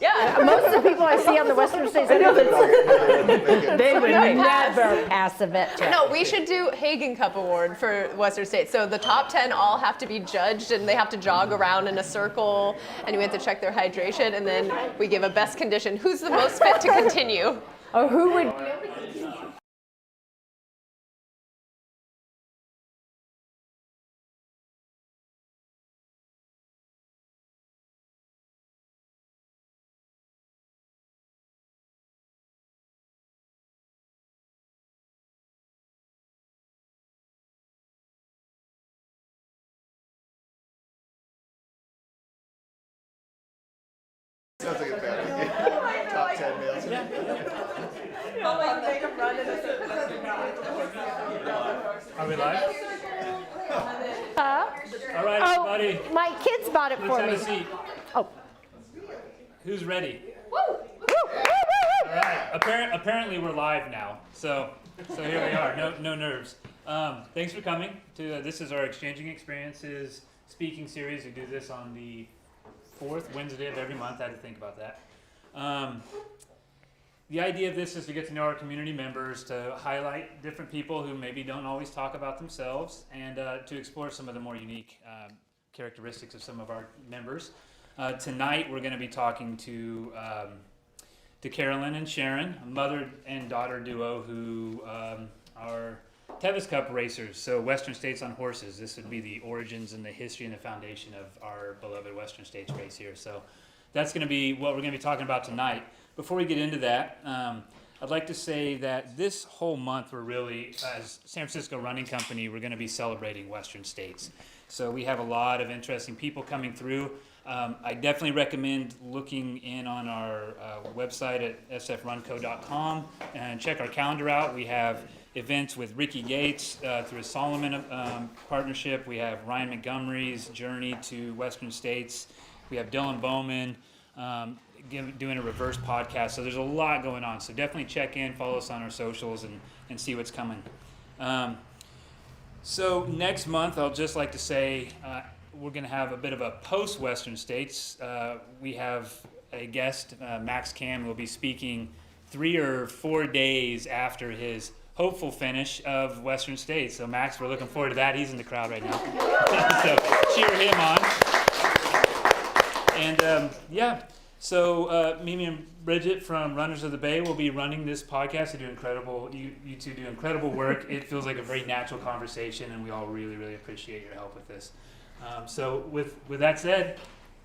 Yeah. Most of the people I see on the Western States, they would never pass a vet check. No, we should do Hagen Cup Award for Western States. So the top 10 all have to be judged, and they have to jog around in a circle, and we have to check their hydration, and then we give a best condition. Who's the most fit to continue? Or who would... Sounds like a bad idea. Top 10 males. Are we live? Huh? All right, everybody. Oh, my kids bought it Let's for have me. a seat. Oh. Who's ready? Woo! Woo! Woo! All right. Apparently we're live now. So here we are. No nerves. Thanks for coming to this is our Exchanging Experiences speaking series. We do this on the 4th Wednesday of every month. I had to think about that. The idea of this is to get to know our community members, to highlight different people who maybe don't always talk about themselves, and to explore some of the more unique characteristics of some of our members. Tonight we're going to be talking to Carolyn and Sharon, a mother and daughter duo who are Tevis Cup racers, so Western States on horses. This would be the origins and the history and the foundation of our beloved Western States race here. So that's going to be what we're going to be talking about tonight. Before we get into that, I'd like to say that this whole month we're really, as San Francisco Running Company, we're going to be celebrating Western States. So we have a lot of interesting people coming through. I definitely recommend looking in on our website at sfrunco.com and check our calendar out. We have events with Ricky Gates through a Solomon partnership. We have Ryan Montgomery's Journey to Western States. We have Dylan Bowman doing a reverse podcast. So there's a lot going on. So definitely check in, follow us on our socials, and see what's coming. So next month, I'll just like to say we're going to have a bit of a post-Western States. We have a guest, Max Cam, will be speaking 3 or 4 days after his hopeful finish of Western States. So Max, we're looking forward to that. He's in the crowd right now. So cheer him on. And so Mimi and Bridget from Runners of the Bay will be running this podcast. They do incredible, you two do incredible work. It feels like a very natural conversation, and we all really, really appreciate your help with this. So with that said,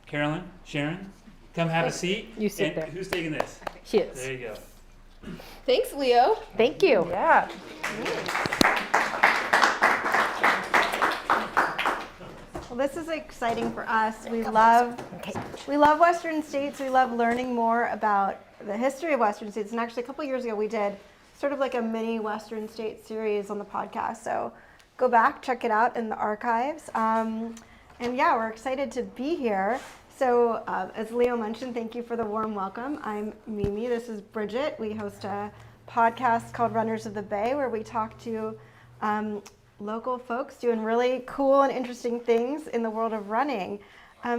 Carolyn, Sharon, come have a seat. You sit and there. Who's taking this? She is. There you go. Thanks, Leo. Thank you. Yeah. Well, this is exciting for us. We love Western States. We love learning more about the history of Western States. And actually, a couple years ago, we did sort of like a mini Western States series on the podcast. So go back, check it out in the archives. And yeah, we're excited to be here. So as Leo mentioned, thank you for the warm welcome. I'm Mimi. This is Bridget. We host a podcast called Runners of the Bay, where we talk to local folks doing really cool and interesting things in the world of running.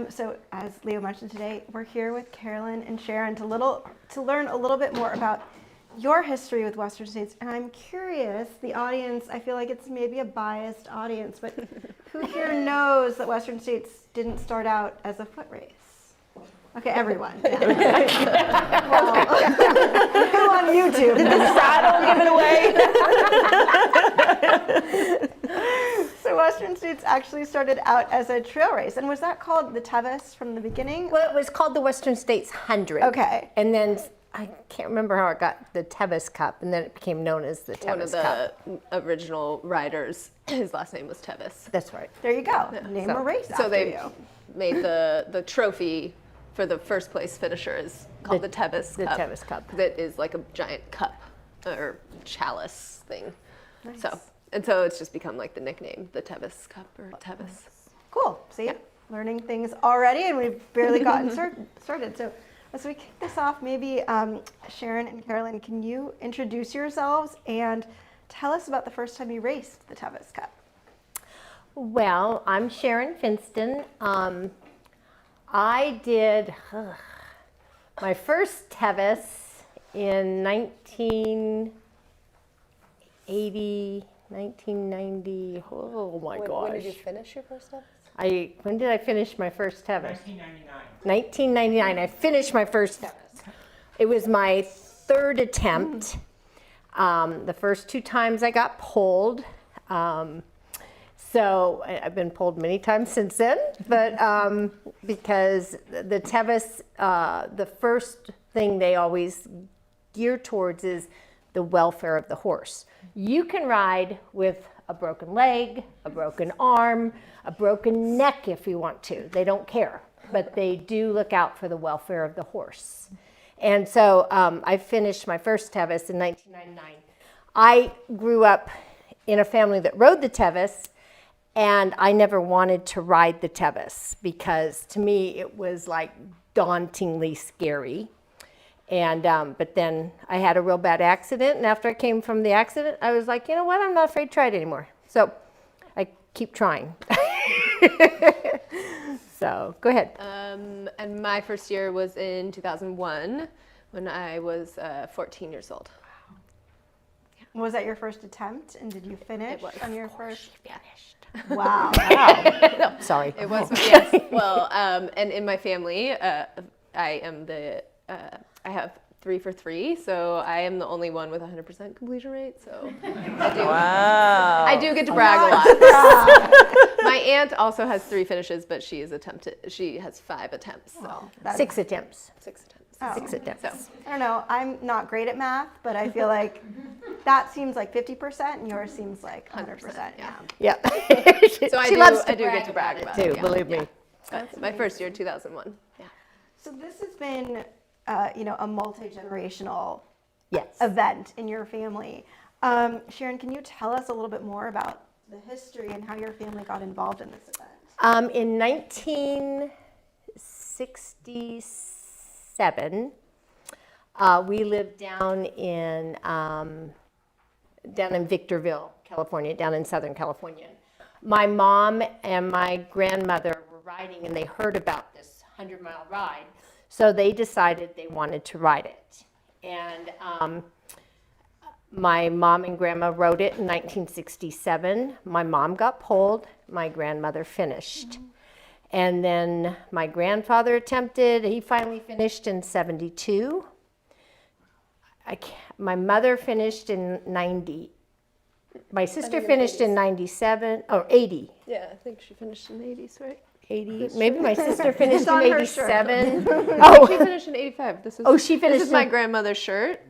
So as Leo mentioned today, we're here with Carolyn and Sharon to learn a little bit more about your history with Western States. And I'm curious, the audience, I feel like it's maybe a biased audience, but who here knows that Western States didn't start out as a foot race? Okay, everyone. Yeah. Well, who on YouTube? Did the saddle give it away? So Western States actually started out as a trail race. And was that called the Tevis from the beginning? Well, it was called the Western States 100. Okay. And then I can't remember how it got the Tevis Cup, and then it became known as the Tevis Cup. One of the original riders, his last name was Tevis. That's right. There you go. Yeah. Name a race So after they you. made the trophy for the first place finisher is called the Tevis Cup. The Tevis Cup. That is like a giant cup or chalice thing. Nice. So it's just become like the nickname, the Tevis Cup or Tevis. Cool. See, learning things already, and we've barely gotten started. So as we kick this off, maybe Sharon and Carolyn, can you introduce yourselves and tell us about the first time you raced the Tevis Cup? Well, I'm Sharon Finston. I did My first Tevis in 1990, oh my gosh. When did you finish your first Tevis? When did I finish my first Tevis? 1999. 1999, I finished my first Tevis. It was my third attempt. The first 2 times I got pulled. So I've been pulled many times since then, but because the Tevis, the first thing they always gear towards is the welfare of the horse. You can ride with a broken leg, a broken arm, a broken neck if you want to. They don't care, but they do look out for the welfare of the horse. And so I finished my first Tevis in 1999. I grew up in a family that rode the Tevis, and I never wanted to ride the Tevis because to me it was like dauntingly scary. And but then I had a real bad accident, and after I came from the accident, I was like, you know what, I'm not afraid to try it anymore. So I keep trying. So go ahead. And my first year was in 2001 when I was 14 years old. Was that your first attempt, and did you finish It was. on your first? She finished. Wow. No, sorry. It was, yes. Well, and in my family, I have 3 for 3, so I am the only one with 100% completion rate. So I do get to brag a lot. My aunt also has 3 finishes, but she has 5 attempts. So 6 attempts. 6 attempts. Oh. 6 attempts. So I don't know. I'm not great at math, but I feel like that seems like 50%, and yours seems like 100%. Yeah. Yeah. So I She do, loves to I do get to brag about too, it. Yeah. believe me. That's my first year, 2001. Yeah. So this has been, a multi-generational Yes. event in your family. Sharon, can you tell us a little bit more about the history and how your family got involved in this event? In 1967, we lived down in Victorville, California, down in Southern California. My mom and my grandmother were riding, and they heard about this 100-mile ride, so they decided they wanted to ride it. And my mom and grandma rode it in 1967. My mom got pulled, my grandmother finished. And then my grandfather attempted, he finally finished in 72. My mother finished in 90. My sister finished in 97, or 80. Yeah, I think she finished in the 80s, right? 80. Maybe my sister finished in on her shirt. 87. She Oh, finished in 85. This is, oh, she finished This is my in- grandmother's shirt.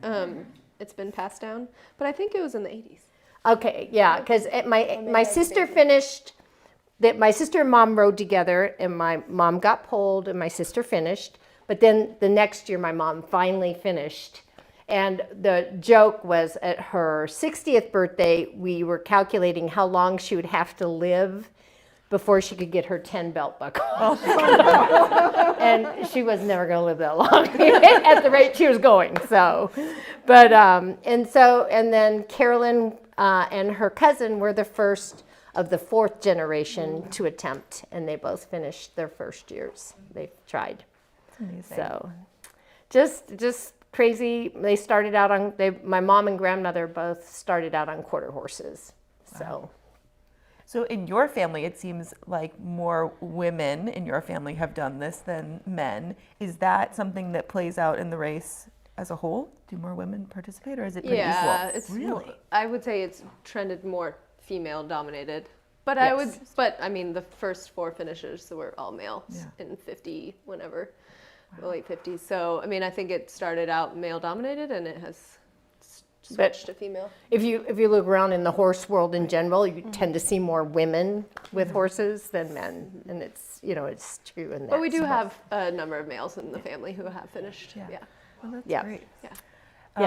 It's been passed down, but I think it was in the 80s. okay, yeah, because my sister finished. That my sister and mom rode together, and my mom got pulled, and my sister finished. But then the next year, my mom finally finished. And the joke was at her 60th birthday, we were calculating how long she would have to live before she could get her 10 belt buckle. And she was never going to live that long at the rate she was going. So, but and then Carolyn and her cousin were the first of the 4th generation to attempt, and they both finished their first years. They tried. Amazing. So, just crazy. They started out on. My mom and grandmother both started out on quarter horses. So in your family, it seems like more women in your family have done this than men. Is that something that plays out in the race as a whole? Do more women participate, or is it pretty Yeah, equal? it's Really? I would say it's trended more female dominated, but Yes. I mean, the first 4 finishers were all males in 50, whenever, the late 50s. So I mean, I think it started out male dominated, and it has switched to female. if you look around in the horse world in general, you tend to see more women with horses than men, and it's true in that. But we do have a number of males in the family who have finished. Yeah. Well, that's Yeah. great. Yeah,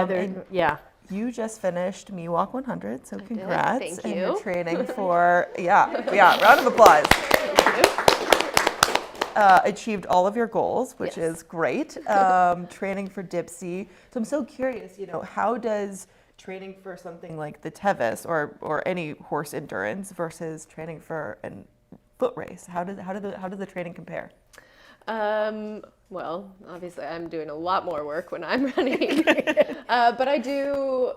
and yeah. you just finished Miwok 100, so did. congrats. Thank And you. you're training for, round of applause. Achieved all of your goals, which Yes. is great. Training for Dipsy. So I'm so curious, how does training for something like the Tevis or any horse endurance versus training for a foot race, how does the training compare? well, obviously I'm doing a lot more work when I'm running, but I do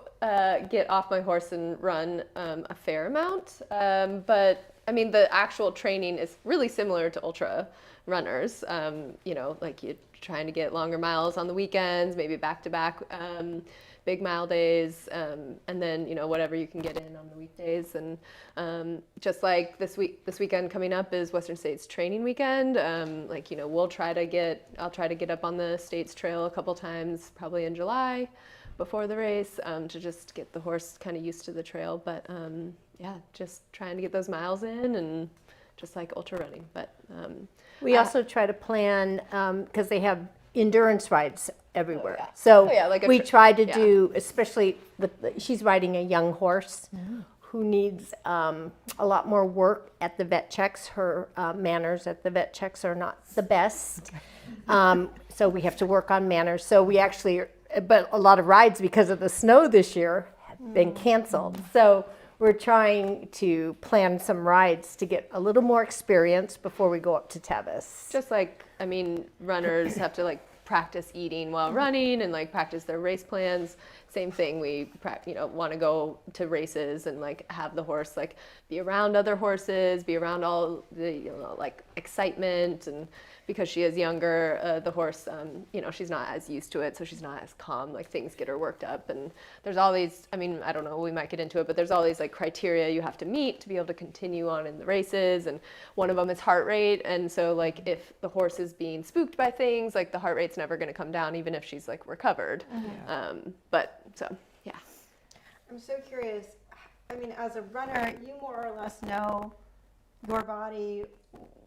get off my horse and run a fair amount. But I mean, the actual training is really similar to ultra runners. You know, like you're trying to get longer miles on the weekends, maybe back-to-back big mile days, and then, you know, whatever you can get in on the weekdays. And just like this weekend coming up is Western States training weekend. Like, you know, I'll try to get up on the States Trail a couple times, probably in July before the race, to just get the horse kind of used to the trail. But yeah, just trying to get those miles in, and just like ultra running. But We also try to plan, because they have endurance rides everywhere. yeah. So Oh, yeah, like a we tr- try to yeah. do, especially she's riding a young horse who needs a lot more work at the vet checks. Her manners at the vet checks are not the best. So we have to work on manners. So we actually, but a lot of rides because of the snow this year have been canceled. So we're trying to plan some rides to get a little more experience before we go up to Tevis. just like, I mean, runners have to like practice eating while running and like practice their race plans. Same thing, we want to go to races and like have the horse like be around other horses, be around all the like excitement. And because she is younger, the horse, she's not as used to it, so she's not as calm. Like things get her worked up, and there's all these, I mean, I don't know, we might get into it, but there's all these like criteria you have to meet to be able to continue on in the races. And one of them is heart rate. And so like if the horse is being spooked by things, like the heart rate's never going to come down, even if she's like recovered. But so, yeah. I'm so curious. I mean, as a runner, you more or less know your body,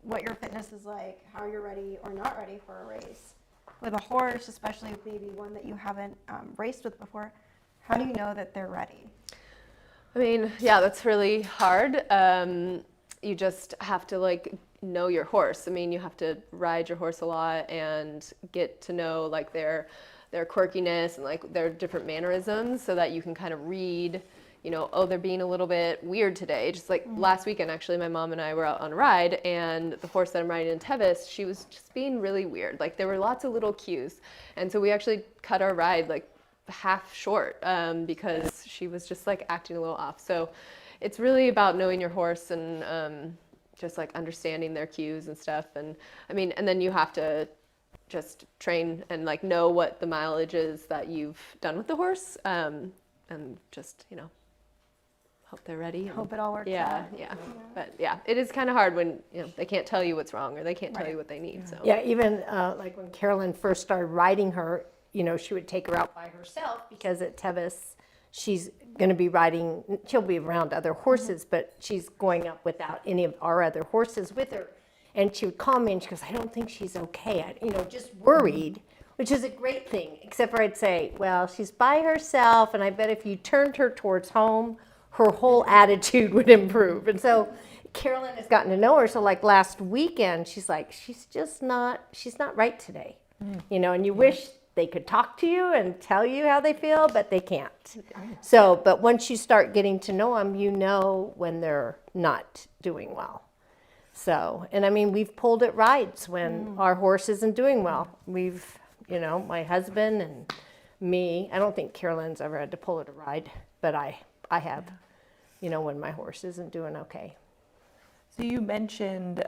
what your fitness is like, how you're ready or not ready for a race. With a horse, especially maybe one that you haven't raced with before, how do you know that they're ready? I mean, yeah, that's really hard. You just have to like know your horse. I mean, you have to ride your horse a lot and get to know like their quirkiness and like their different mannerisms, so that you can kind of read, oh, they're being a little bit weird today. Just like last weekend, actually, my mom and I were out on a ride, and the horse that I'm riding in Tevis, she was just being really weird. Like there were lots of little cues. And so we actually cut our ride like half short because she was just like acting a little off. So it's really about knowing your horse and just like understanding their cues and stuff. And I mean, and then you have to just train and like know what the mileage is that you've done with the horse, and just hope they're ready. Hope it all works Yeah, out. yeah. But yeah, it is kind of hard when they can't tell you what's wrong, or they can't tell you what they need. So Yeah, even like when Carolyn first started riding her, she would take her out by herself, because at Tevis, she's going to be riding, she'll be around other horses, but she's going up without any of our other horses with her. And she would call me and she goes, I don't think she's okay. Just worried, which is a great thing, except for I'd say, well, she's by herself, and I bet if you turned her towards home, her whole attitude would improve. And so Carolyn has gotten to know her. So like last weekend, she's like, she's not right today. And you wish they could talk to you and tell you how they feel, but they can't. So, but once you start getting to know them, when they're not doing well. So, and I mean, we've pulled at rides when our horse isn't doing well. We've, my husband and me, I don't think Carolyn's ever had to pull at a ride, but I have, when my horse isn't doing okay. So you mentioned,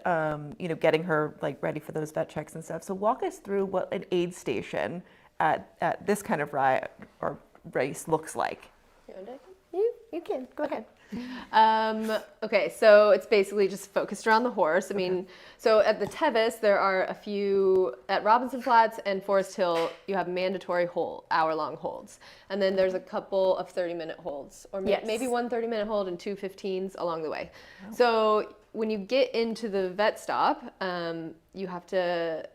getting her like ready for those vet checks and stuff. So walk us through what an aid station at this kind of ride or race looks like. You can, go ahead. Okay, so it's basically just focused around the horse. I mean, so at the Tevis, there are a few, at Robinson Flats and Forest Hill, you have mandatory hour-long holds. And then there's a couple of 30-minute holds, or Yes. maybe one 30-minute hold and two 15s along the way. So when you get into the vet stop, you have to,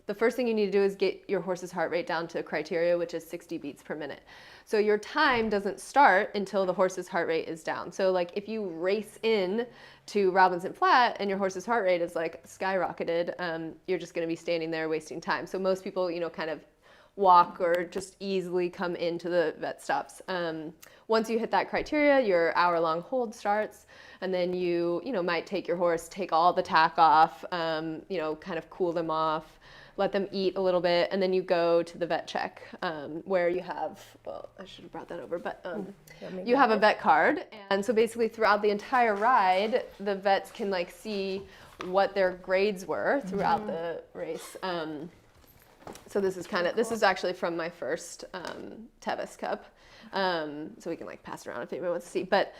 the first thing you need to do is get your horse's heart rate down to criteria, which is 60 beats per minute. So your time doesn't start until the horse's heart rate is down. So like if you race in to Robinson Flat and your horse's heart rate is like skyrocketed, you're just going to be standing there wasting time. So most people, kind of walk or just easily come into the vet stops. Once you hit that criteria, your hour-long hold starts, and then you might take your horse, take all the tack off, kind of cool them off. let them eat a little bit, and then you go to the vet check where you have, well, I should have brought that over, but you have a vet card. And so basically throughout the entire ride, the vets can like see what their grades were throughout the race. So this is actually from my first Tevis Cup. So we can like pass it around if anyone wants to see. But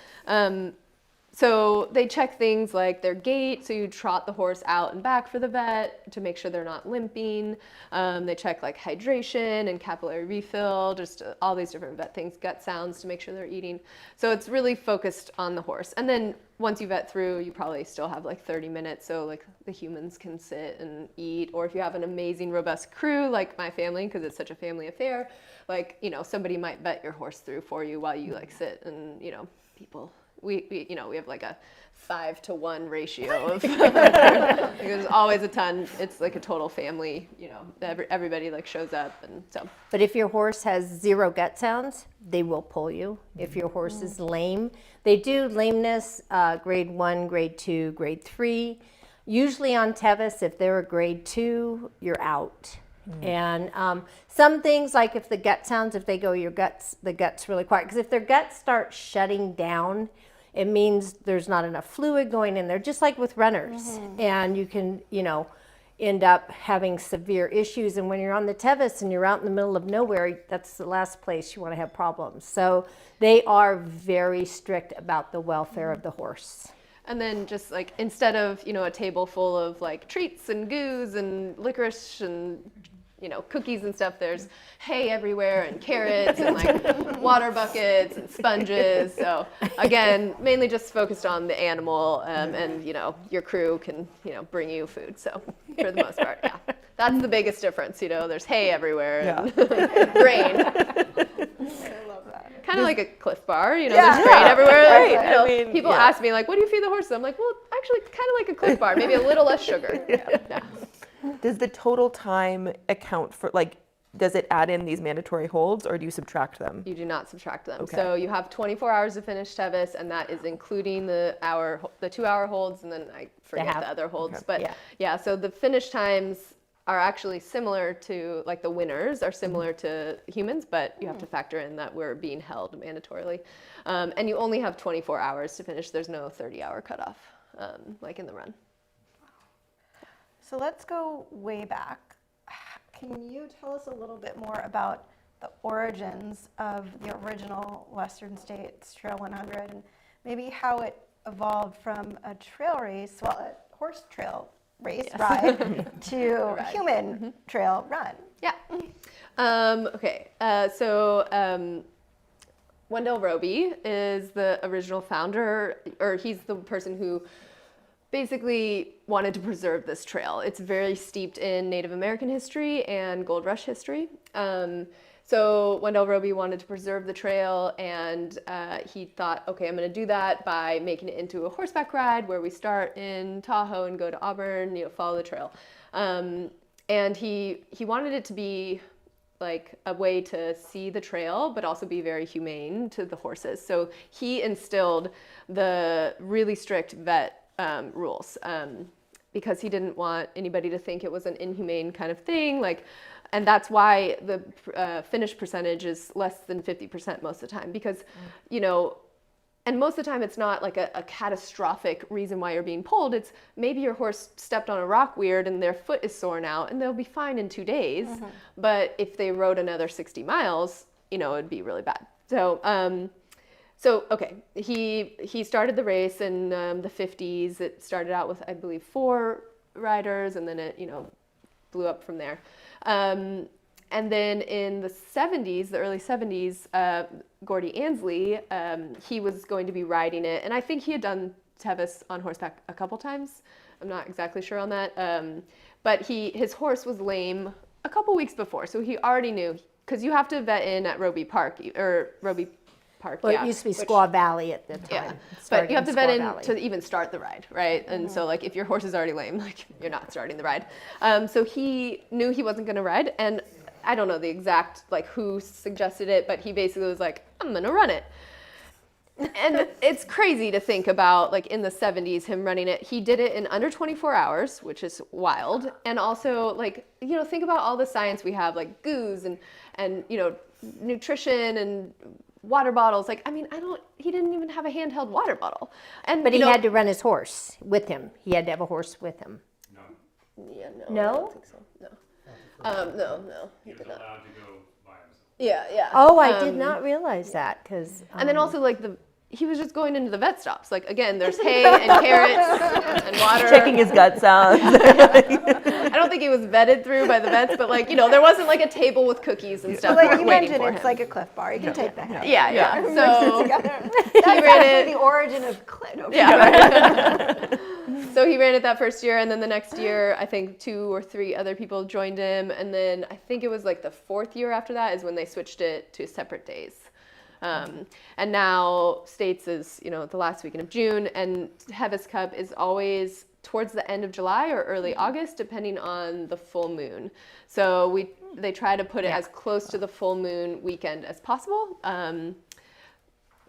so they check things like their gait. So you trot the horse out and back for the vet to make sure they're not limping. They check like hydration and capillary refill, just all these different vet things, gut sounds to make sure they're eating. So it's really focused on the horse. And then once you vet through, you probably still have like 30 minutes. So like the humans can sit and eat, or if you have an amazing, robust crew, like my family, because it's such a family affair, like, you know, somebody might vet your horse through for you while you like sit and, you know, people. We have like a 5-to-1 ratio of there's always a ton. It's like a total family, you know, everybody like shows up, and so. But if your horse has 0 gut sounds, they will pull you. If your horse is lame, they do lameness, grade 1, grade 2, grade 3. Usually on Tevis, if they're a grade 2, you're out. And some things, like if the gut sounds, if they go the gut's really quiet, because if their guts start shutting down, it means there's not enough fluid going in there, just like with runners. And you can, you know, end up having severe issues. And when you're on the Tevis and you're out in the middle of nowhere, that's the last place you want to have problems. So they are very strict about the welfare of the horse. And then just like, instead of, you know, a table full of like treats and goos and licorice and, you know, cookies and stuff, there's hay everywhere and carrots and like water buckets and sponges. So again, mainly just focused on the animal, and, you know, your crew can, you know, bring you food. So for the most part, yeah, that's the biggest difference. You know, there's hay everywhere and grain. Kind of like a Cliff Bar, you know, there's grain everywhere. Right. You know, I mean, people ask me like, what do you feed the horses? I'm like, well, actually kind of like a Cliff Bar, maybe a little less sugar. Yeah. Does the total time account for, like, does it add in these mandatory holds, or do you subtract them? You do not subtract them. Okay. So you have 24 hours to finish Tevis, and that is including the 2-hour holds, and then I forget the other holds. Okay. But yeah, so the finish times are actually similar to, like the winners are similar to humans, but you have to factor in that we're being held mandatorily. And you only have 24 hours to finish. There's no 30-hour cutoff, like in the run. So let's go way back. Can you tell us a little bit more about the origins of the original Western States Trail 100, and maybe how it evolved from a trail race, well, a horse trail race ride to human trail run? Yeah. Okay. So Wendell Roby is the original founder, or he's the person who basically wanted to preserve this trail. It's very steeped in Native American history and gold rush history. So Wendell Roby wanted to preserve the trail, and he thought, okay, I'm going to do that by making it into a horseback ride where we start in Tahoe and go to Auburn, you know, follow the trail. And he wanted it to be like a way to see the trail, but also be very humane to the horses. So he instilled the really strict vet rules, because he didn't want anybody to think it was an inhumane kind of thing. Like, and that's why the finish percentage is less than 50% most of the time, because, you know, and most of the time it's not like a catastrophic reason why you're being pulled. It's maybe your horse stepped on a rock weird and their foot is sore now, and they'll be fine in 2 days. But if they rode another 60 miles, you know, it'd be really bad. So, okay, he started the race in the 50s. It started out with, I believe, 4 riders, and then it, you know, blew up from there. And then in the 70s, the early 70s, Gordy Ainsleigh, he was going to be riding it. And I think he had done Tevis on horseback a couple times. I'm not exactly sure on that. But his horse was lame a couple weeks before. So he already knew, because you have to vet in at Roby Park, or Roby Park, Well, it used to be Squaw Valley at the time. Yeah, It but started you have to in vet Squaw in Valley. to even start the ride, right? And so, like, if your horse is already lame, like, you're not starting the ride. So he knew he wasn't going to ride, and I don't know the exact, like, who suggested it, but he basically was like, I'm going to run it. And it's crazy to think about, like in the 70s, him running it. He did it in under 24 hours, which is wild. And also, like, think about all the science we have, like goos and nutrition and water bottles. Like, I mean, he didn't even have a handheld water bottle. And But he had to run his horse with him. He had to have a horse with him. Yeah, no. No? I don't think so. No. No, he did not. allowed to go by himself. Yeah. Oh, I did not realize that because. And then also, like, he was just going into the vet stops. Like, again, there's hay and carrots and water. Checking his gut sounds. I don't think he was vetted through by the vets, but, like, there wasn't, like, a table with cookies and stuff Like you waiting mentioned, for it's him. like a Cliff Bar. You can take the head. Yeah. Mix it So together. he That's ran actually it. the origin of Clit. Yeah, right. So he ran it that first year, and then the next year, I think 2 or 3 other people joined him, and then I think it was like the 4th year after that is when they switched it to separate days. And now States is, the last weekend of June, and Tevis Cup is always towards the end of July or early August, depending on the full moon. So they try to put it as close to the full moon weekend as possible.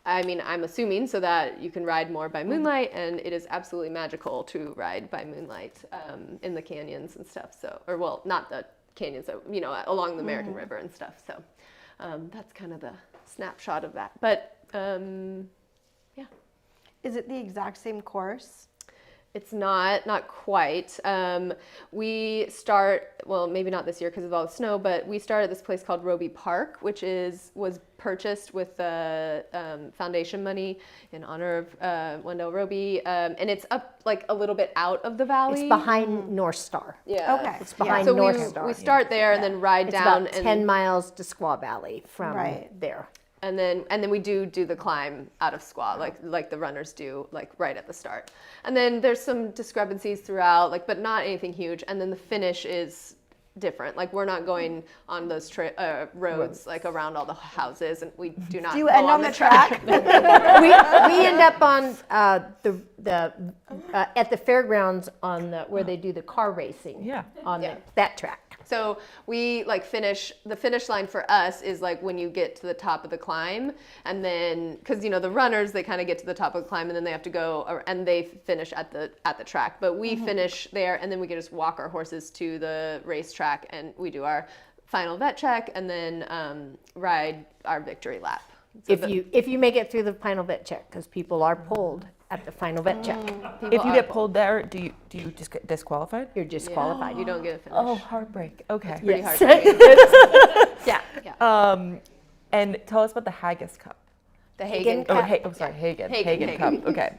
I mean, I'm assuming so that you can ride more by moonlight, and it is absolutely magical to ride by moonlight in the canyons and stuff. So, not the canyons, along the American River and stuff. So that's kind of the snapshot of that. But yeah. Is it the exact same course? It's not quite. We start, maybe not this year because of all the snow, but we start at this place called Roby Park, which was purchased with the foundation money in honor of Wendell Roby, and it's up like a little bit out of the valley. It's behind North Star. Yeah. Okay. It's behind So North Star. we start there and then ride It's down about 10 miles to Squaw Valley from there. And then we do the climb out of Squaw, like the runners do, like right at the start. And then there's some discrepancies throughout, but not anything huge. And then the finish is different. Like we're not going on those roads like around all the houses, and we do not. Do you go end on the track? we end up on at the fairgrounds where they do the car racing. Yeah. On that track. So we the finish line for us is like when you get to the top of the climb, and then because the runners, they kind of get to the top of the climb and then they have to go and they finish at the track, but we finish there and then we can just walk our horses to the racetrack and we do our final vet check and then ride our victory lap. So If you make it through the final vet check, because people are pulled at the final vet check, If you get pulled there, do you just get disqualified? you're disqualified. you don't get a finish. Oh, heartbreak. Okay. Pretty Yes. hard. Yeah. And tell us about the Haggis Cup. The Hagen Cup. Hagen. Hagen. Cup. Okay.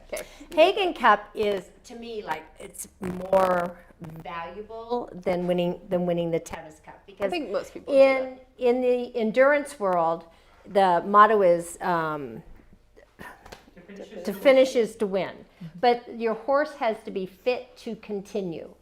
Hagen Cup is, to me, like it's more valuable than winning the Tevis Cup because I think most people do that. in the endurance world, the motto is to finish is to win, but your horse has to be fit to continue.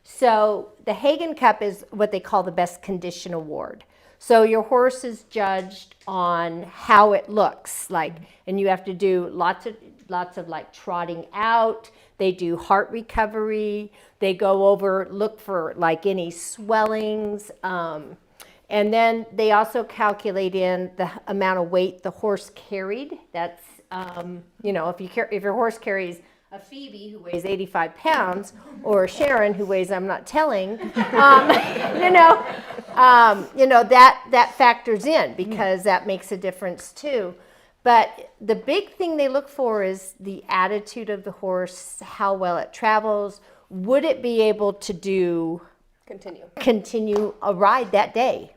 So the Hagen Cup is what they call the best condition award. So your horse is judged on how it looks like, and you have to do lots of like trotting out. They do heart recovery. They go over, look for like any swellings. And then they also calculate in the amount of weight the horse carried. That's, if your horse carries a Phoebe who weighs 85 pounds or a Sharon who weighs, I'm not telling, that factors in because that makes a difference too. But the big thing they look for is the attitude of the horse, how well it travels. Would it be able to continue a ride that day?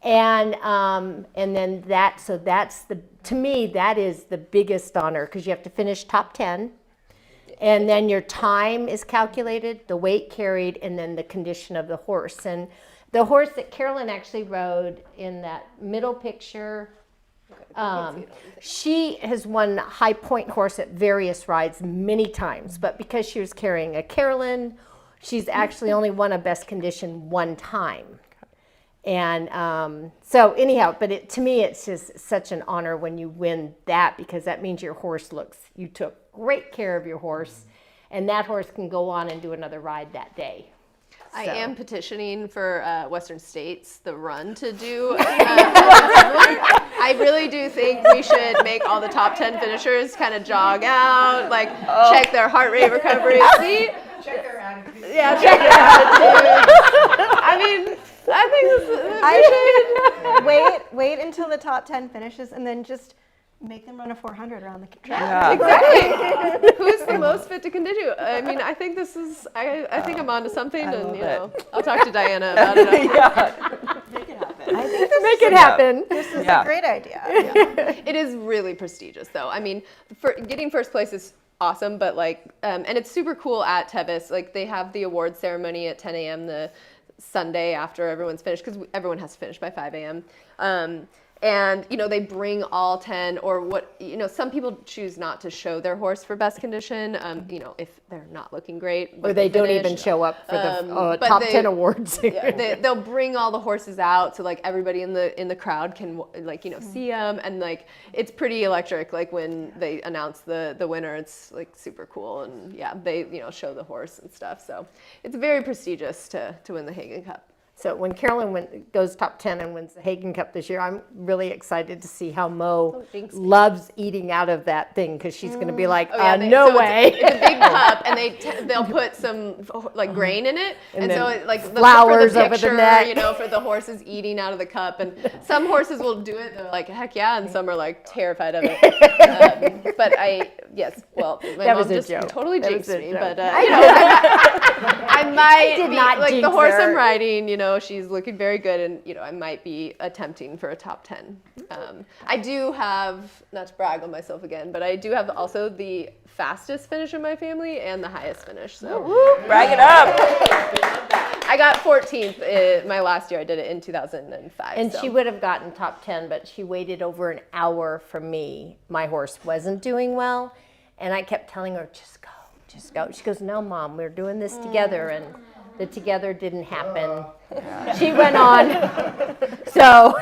And then that's to me, that is the biggest honor because you have to finish top 10. And then your time is calculated, the weight carried, and then the condition of the horse. And the horse that Carolyn actually rode in that middle picture, she has won high point horse at various rides many times. But because she was carrying a Carolyn, she's actually only won a best condition one time. And so anyhow, but to me, it's just such an honor when you win that because that means your horse you took great care of your horse and that horse can go on and do another ride that day. I So- am petitioning for Western States, the run to do similar. I really do think we should make all the top 10 finishers kind of jog out, like check their heart rate recovery. See? Check their attitude. Yeah, check their attitude. I mean, I think we should. Wait until the top 10 finishes and then just make them run a 400 around the track. Yeah. Exactly. Who's the most fit to continue? I mean, I think this is. I think I'm onto something, I and love you know, it. I'll talk to Diana about it. Yeah. Make it happen. I think this Make is it happen. This is Yeah. a great idea. It is really prestigious, though. I mean, getting first place is awesome, but like, and it's super cool at Tevis. Like, they have the award ceremony at 10 a.m. the Sunday after everyone's finished, because everyone has to finish by 5 a.m. And, you know, they bring all 10 or what, you know, some people choose not to show their horse for best condition, you know, if they're not looking great. Or they don't even show up for the but top 10 awards. Yeah, they'll bring all the horses out so like everybody in the crowd can like, you know, see them, and like it's pretty electric. Like when they announce the winner, it's like super cool, and yeah, they, you know, show the horse and stuff. So it's very prestigious to win the Hagen Cup. So when Carolyn goes top 10 and wins the Hagen Cup this year, I'm really excited to see how Mo thanks. loves eating out of that thing, because she's going to be like, So way. It's a big cup, and they'll put some like grain in it, and then so it, like flowers for the over the picture, neck. you know, for the horses eating out of the cup. And some horses will do it; they're like, heck yeah, and some are like terrified of it. But well, my That mom was a just joke. totally That jinxed was a me. joke. But you know, I might did be not like the jinx horse her. I'm riding. You know, she's looking very good, and you know, I might be attempting for a top 10. I do have, not to brag on myself again, but I do have also the fastest finish in my family and the highest finish. So Brag it up. I got 14th my last year. I did it in 2005. And so. she would have gotten top 10, but she waited over an hour from me. My horse wasn't doing well, and I kept telling her, just go, just go. She goes, no, Mom, we're doing this together, and the together didn't happen. She went on. So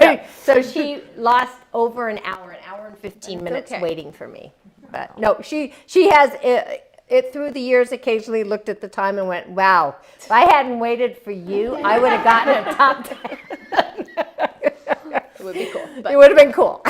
she lost over an hour and 15 minutes okay. waiting for me. But no, she has it through the years occasionally looked at the time and went, wow, if I hadn't waited for you, I would have gotten a top 10. It would be cool. It But would have been cool.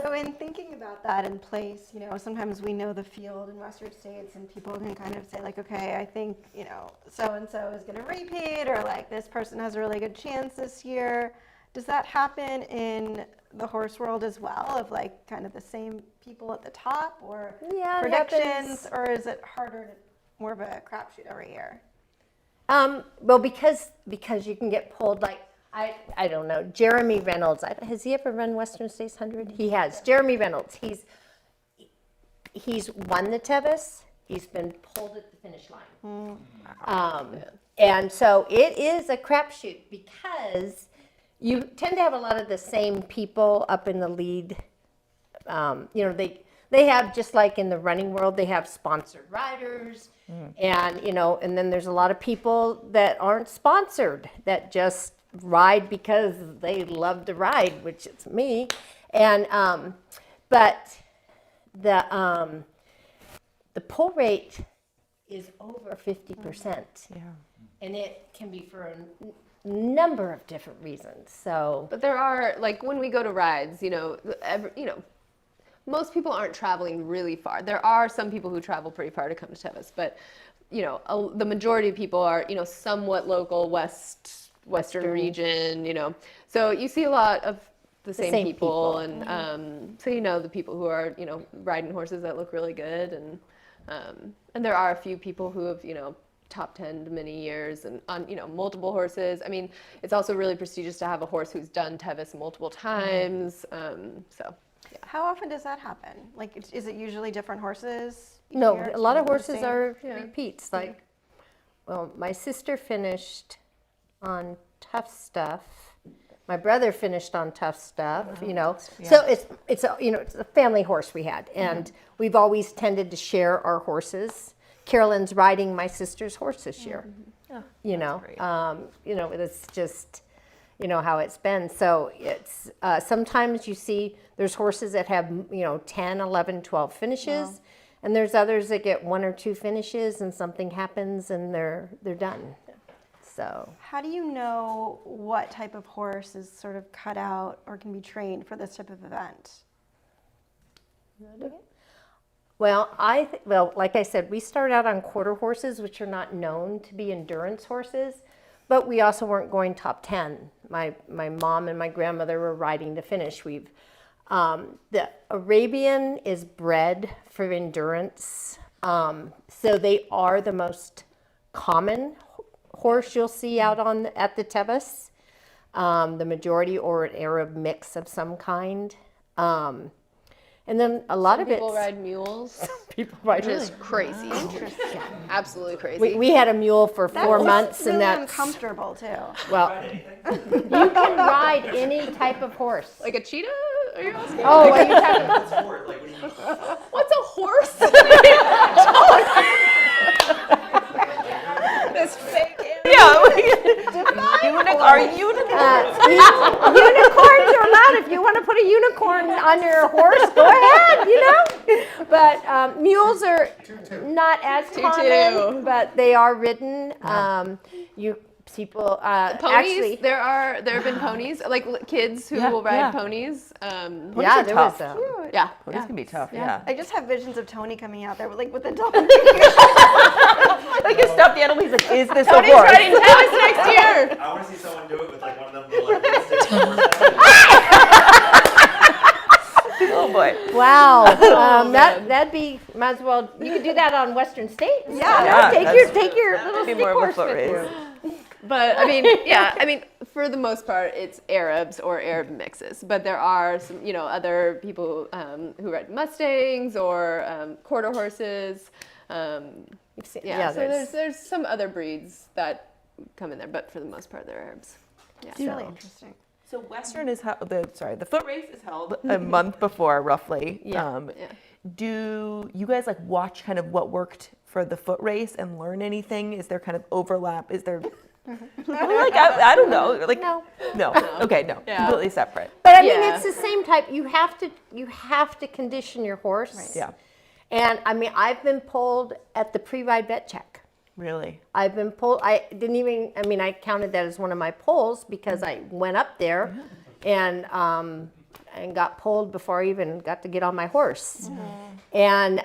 So in thinking about that in place, you know, sometimes we know the field in Western States and people can kind of say like, okay, I think, you know, so-and-so is going to repeat, or like this person has a really good chance this year. Does that happen in the horse world as well, of like kind of the same people at the top, or Yeah, it predictions, happens. or is it harder, more of a crapshoot every year? Well, because you can get pulled, like, I don't know, Jeremy Reynolds, has he ever run Western States 100? He has. Jeremy Reynolds, he's won the Tevis. He's been pulled at the finish line. And so it is a crapshoot, because you tend to have a lot of the same people up in the lead. You know, they have, just like in the running world, they have sponsored riders, and you know, and then there's a lot of people that aren't sponsored that just ride because they love to ride, which is me. And but the pull rate is over 50%. Yeah. And it can be for a number of different reasons. So But there are, like, when we go to rides, you know, most people aren't traveling really far. There are some people who travel pretty far to come to Tevis, but, you know, the majority of people are, you know, somewhat local, Western region, you know. So you see a lot of the same people. And so, you know, the people who are, you know, riding horses that look really good. And there are a few people who have, you know, top 10 many years and on, you know, multiple horses. I mean, it's also really prestigious to have a horse who's done Tevis multiple times. So, yeah. How often does that happen? Like, is it usually different horses? each no, year? a lot of The horses same? are repeats. Like, well, my sister finished on Tough Stuff. My brother finished on Tough Stuff, you know. So it's a, you know, it's a family horse we had, and we've always tended to share our horses. Carolyn's riding my sister's horse this year. You know, it's just, you know, how it's been. So it's sometimes you see there's horses that have, you know, 10, 11, 12 finishes. And there's others that get 1 or 2 finishes and something happens and they're done. So How do you know what type of horse is sort of cut out or can be trained for this type of event? well, like I said, we started out on quarter horses, which are not known to be endurance horses, but we also weren't going top 10. My mom and my grandmother were riding to finish. The Arabian is bred for endurance, so they are the most common horse you'll see out at the Tevis. The majority, or an Arab mix of some kind. And then a lot of People it's ride mules, people ride. which is crazy. Absolutely crazy. We had a mule for 4 months, Really and that's uncomfortable too. well. You can ride any type of horse. Like a cheetah? Are you asking? Oh, are you talking? What's for it? Like, what do you mean? What's a horse? This fake Unicorns are allowed. If you want to put a unicorn on your horse, go ahead, But mules are not as common, but they are ridden. People ponies. actually. There have been ponies, like kids who will ride ponies. Yeah, there was a. Yeah. Ponies can be tough. Yeah. I just have visions of Tony coming out there with a dog. Like you stop the animal. He's like, "Is this Tony's a horse?" riding Tevis next year. I want to see someone do it with like one of them little like sticks horse. Oh boy. Wow, that'd be, might as well, you could do that on Western States. Yeah, Take your little Be stick more of a horse foot with race. you. But I mean, for the most part, it's Arabs or Arab mixes. But there are some, other people who ride Mustangs or quarter horses. Yeah, so there's some other breeds that come in there, but for the most part, they're Arabs. Yeah. It's really interesting. So Western is the foot race is held a month before, roughly. Yeah. Do you guys like watch kind of what worked for the foot race and learn anything? Is there kind of overlap? Is there I don't know. Like no. Okay, no. Yeah. Completely separate. But I mean, Yeah. it's the same type. You have to condition your horse. Yeah. And I mean, I've been pulled at the pre-ride vet check. Really? I've been pulled. I counted that as one of my pulls because I went up there and got pulled before I even got to get on my horse. And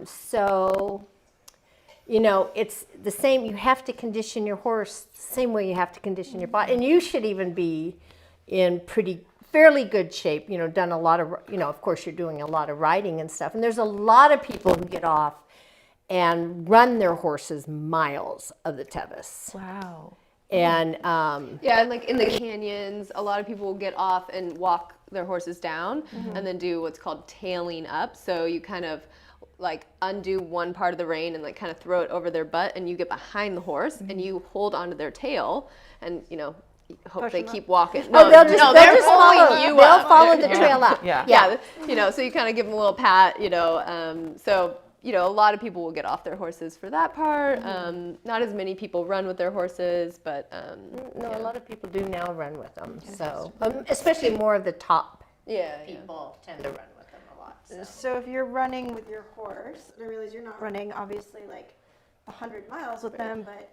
so, it's the same. You have to condition your horse the same way you have to condition your body. And you should even be in fairly good shape, done a lot of, of course you're doing a lot of riding and stuff. And there's a lot of people who get off and run their horses miles of the Tevis. Wow. And Yeah, and like in the canyons, a lot of people will get off and walk their horses down and then do what's called tailing up. So you kind of like undo one part of the rein and like kind of throw it over their butt, and you get behind the horse and you hold onto their tail and hope they keep walking. they'll they're just pulling follow. you They'll up. follow the trail up. Yeah, so you kind of give them a little pat, so a lot of people will get off their horses for that part. Not as many people run with their horses, but No, a lot of people do now run with them. So especially more of the top yeah. people tend to run with them a lot. So if you're running with your horse, I realize you're not running obviously like 100 miles with them, but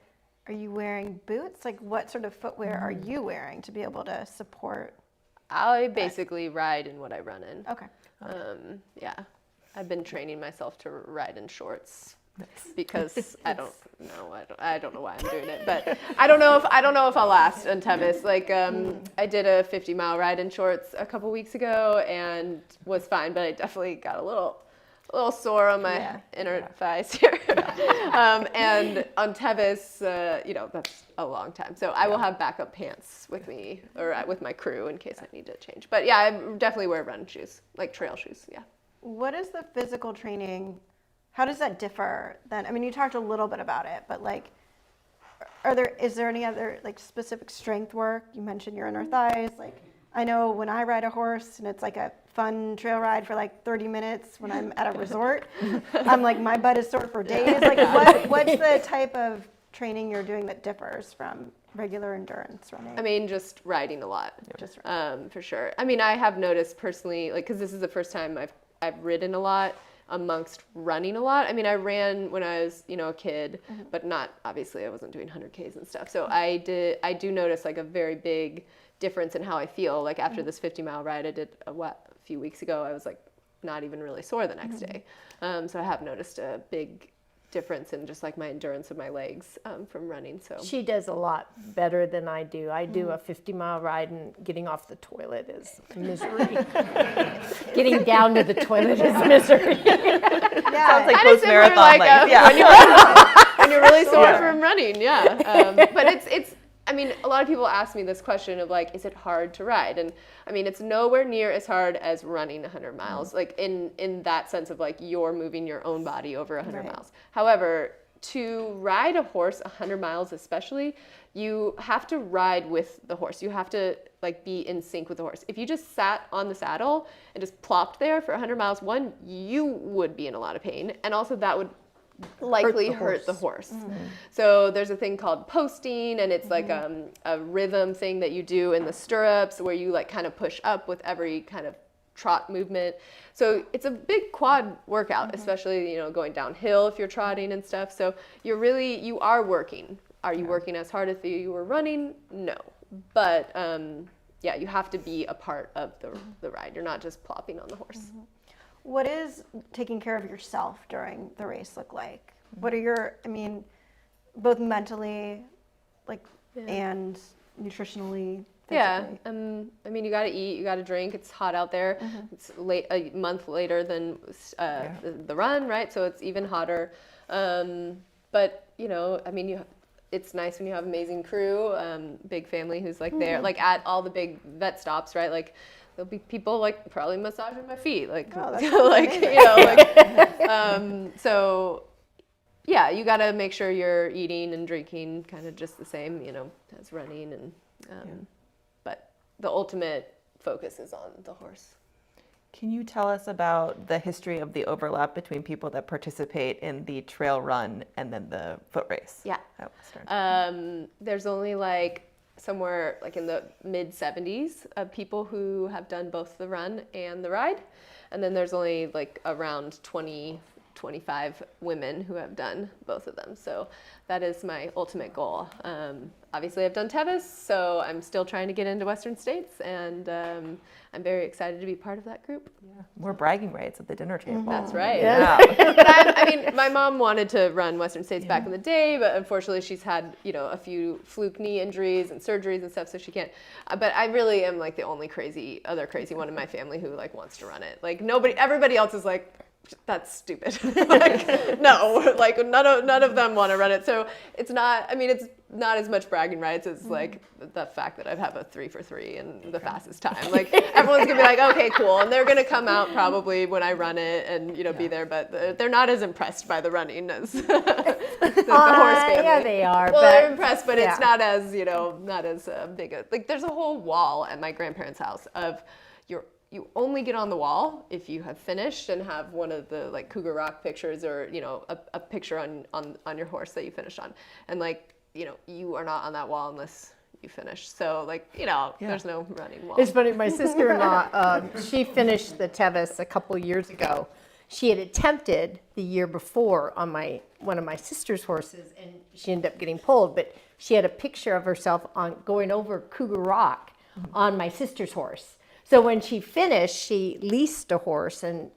are you wearing boots? Like what sort of footwear are you wearing to be able to support? I basically ride in what I run in. Okay. Yeah, I've been training myself to ride in shorts because I don't know why I'm doing it, but I don't know if I'll last in Tevis. Like I did a 50-mile ride in shorts a couple weeks ago and was fine, but I definitely got a little sore on my inner thighs here. And on Tevis, that's a long time. So I will have backup pants with me or with my crew in case I need to change. But yeah, I definitely wear run shoes, like trail shoes. Yeah. What is the physical training? How does that differ then? I mean, you talked a little bit about it, but like, is there any other like specific strength work? You mentioned your inner thighs. Like, I know when I ride a horse and it's like a fun trail ride for like 30 minutes when I'm at a resort, I'm like, my butt is sore for days. Like, what's the type of training you're doing that differs from regular endurance running? I mean, just riding a lot, for sure. I mean, I have noticed personally, like, because this is the first time I've ridden a lot. amongst running a lot. I mean, I ran when I was, a kid, but not, obviously I wasn't doing 100Ks and stuff. So I do notice like a very big difference in how I feel. Like after this 50-mile ride I did a few weeks ago, I was like not even really sore the next day. So I have noticed a big difference in just like my endurance of my legs from running. So She does a lot better than I do. I do a 50-mile ride, and getting off the toilet is misery. Getting down to the toilet is misery. Sounds like Kinda similar, post-marathon like, life. when you're really sore from running, but it's. I mean, a lot of people ask me this question of like, is it hard to ride? And I mean, it's nowhere near as hard as running 100 miles, like in that sense of like you're moving your own body over 100 miles. However, to ride a horse 100 miles especially, you have to ride with the horse. You have to like be in sync with the horse. If you just sat on the saddle and just plopped there for 100 miles, one, you would be in a lot of pain. And also that would likely hurt the horse. So there's a thing called posting, and it's like a rhythm thing that you do in the stirrups where you like kind of push up with every kind of trot movement. So it's a big quad workout, especially, going downhill if you're trotting and stuff. So you are working. Are you working as hard as you were running? No. But you have to be a part of the ride. You're not just plopping on the horse. What is taking care of yourself during the race look like? What are both mentally, and nutritionally? Yeah, physically? you gotta eat, you gotta drink. It's hot out there. It's a month later than the run, right? So it's even hotter. But it's nice when you have amazing crew, big family who's like there, like at all the big vet stops, right? Like there'll be people like probably massaging my feet, like, so yeah, you gotta make sure you're eating and drinking kind of just the same, as running, and but the ultimate focus is on the horse. Can you tell us about the history of the overlap between people that participate in the trail run and then the foot race? Yeah. At Western? There's only like somewhere like in the mid 70s of people who have done both the run and the ride. And then there's only like around 25 women who have done both of them. So that is my ultimate goal. Obviously I've done Tevis, so I'm still trying to get into Western States, and I'm very excited to be part of that group. Yeah. More bragging rights at the dinner table. That's right. Yeah. But my mom wanted to run Western States back in the day, but unfortunately she's had, a few fluke knee injuries and surgeries and stuff, so she can't. But I really am like the only other crazy one in my family who like wants to run it. Like everybody else is like, that's stupid. Like, no, like none of them want to run it. So it's not as much bragging rights as like the fact that I have a 3 for 3 and the fastest time. Like everyone's gonna be like, okay, cool. And they're gonna come out probably when I run it and, be there, but they're not as impressed by the running as the horse family. Yeah, they are. Well, but they're impressed, but yeah. it's not as, not as big like there's a whole wall at my grandparents' house of you only get on the wall if you have finished and have one of the like Cougar Rock pictures or, a picture on your horse that you finished on. And like, you are not on that wall unless you finish. So like, there's no running wall. It's funny, my sister-in-law, she finished the Tevis a couple years ago. She had attempted the year before on one of my sister's horses, and she ended up getting pulled, but she had a picture of herself going over Cougar Rock on my sister's horse. So when she finished, she leased a horse and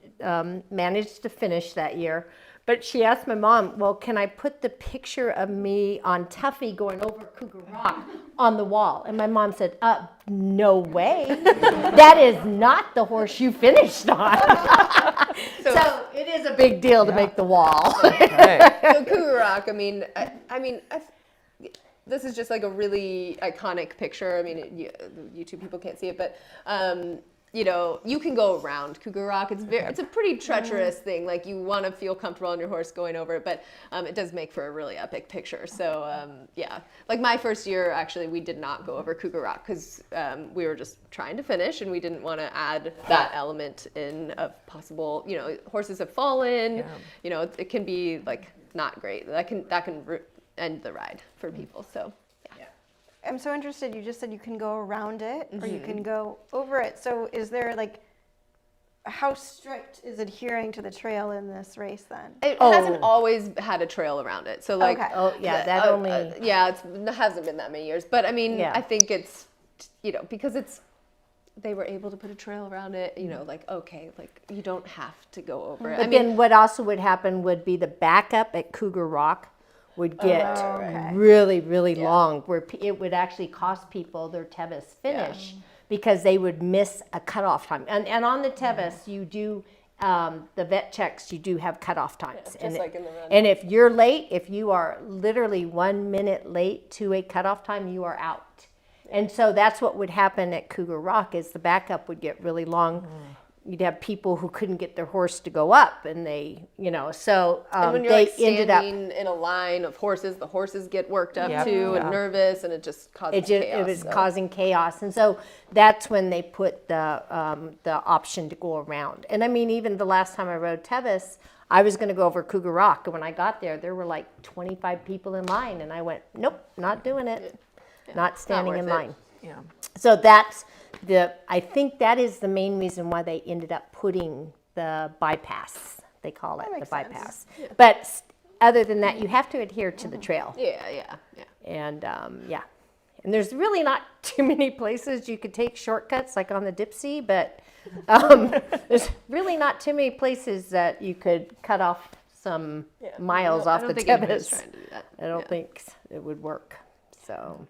managed to finish that year. But she asked my mom, well, can I put the picture of me on Tuffy going over Cougar Rock on the wall? And my mom said, no way. That is not the horse you finished on. So it is a big deal to make the wall. So Cougar Rock, this is just like a really iconic picture. YouTube people can't see it, but you can go around Cougar Rock. It's a pretty treacherous thing. Like you want to feel comfortable on your horse going over it, but it does make for a really epic picture. So like my first year, actually, we did not go over Cougar Rock because we were just trying to finish, and we didn't want to add that element in of possible. Horses have fallen. Yeah. It can be like not great. That can end the ride for people. So yeah. I'm so interested. You just said you can go around it or you can go over it. So is there like how strict is adhering to the trail in this race then? It hasn't always had a trail around it. So like, Okay. Oh, yeah, that only. it hasn't been that many years. But I mean, Yeah. I think it's, because they were able to put a trail around it, like, okay, like you don't have to go over it. But then what also would happen would be the backup at Cougar Rock would get really, really long, where it would actually cost people their Tevis finish because they would miss a cutoff time. And on the Tevis, you do, the vet checks, you do have cutoff times. just like in the run. And if you're late, if you are literally 1 minute late to a cutoff time, you are out. And so that's what would happen at Cougar Rock is the backup would get really long. You'd have people who couldn't get their horse to go up, and they, so And when you're they like ended up. standing in a line of horses, the horses get worked up Yep. too Yeah. and nervous, and it just causes It chaos. was so. causing chaos, and so that's when they put the option to go around. And I mean, even the last time I rode Tevis, I was going to go over Cougar Rock, and when I got there were like 25 people in line, and I went, nope, not doing it, not standing in worth it. line. Yeah. So that's I think that is the main reason why they ended up putting the bypass. They call it the makes sense. bypass. But other than that, you have to adhere to the trail. Yeah. And and there's really not too many places you could take shortcuts like on the Dipsy, but there's really not too many places that you could cut off some miles off the Tevis. Trying to do that. I don't think it would work. So.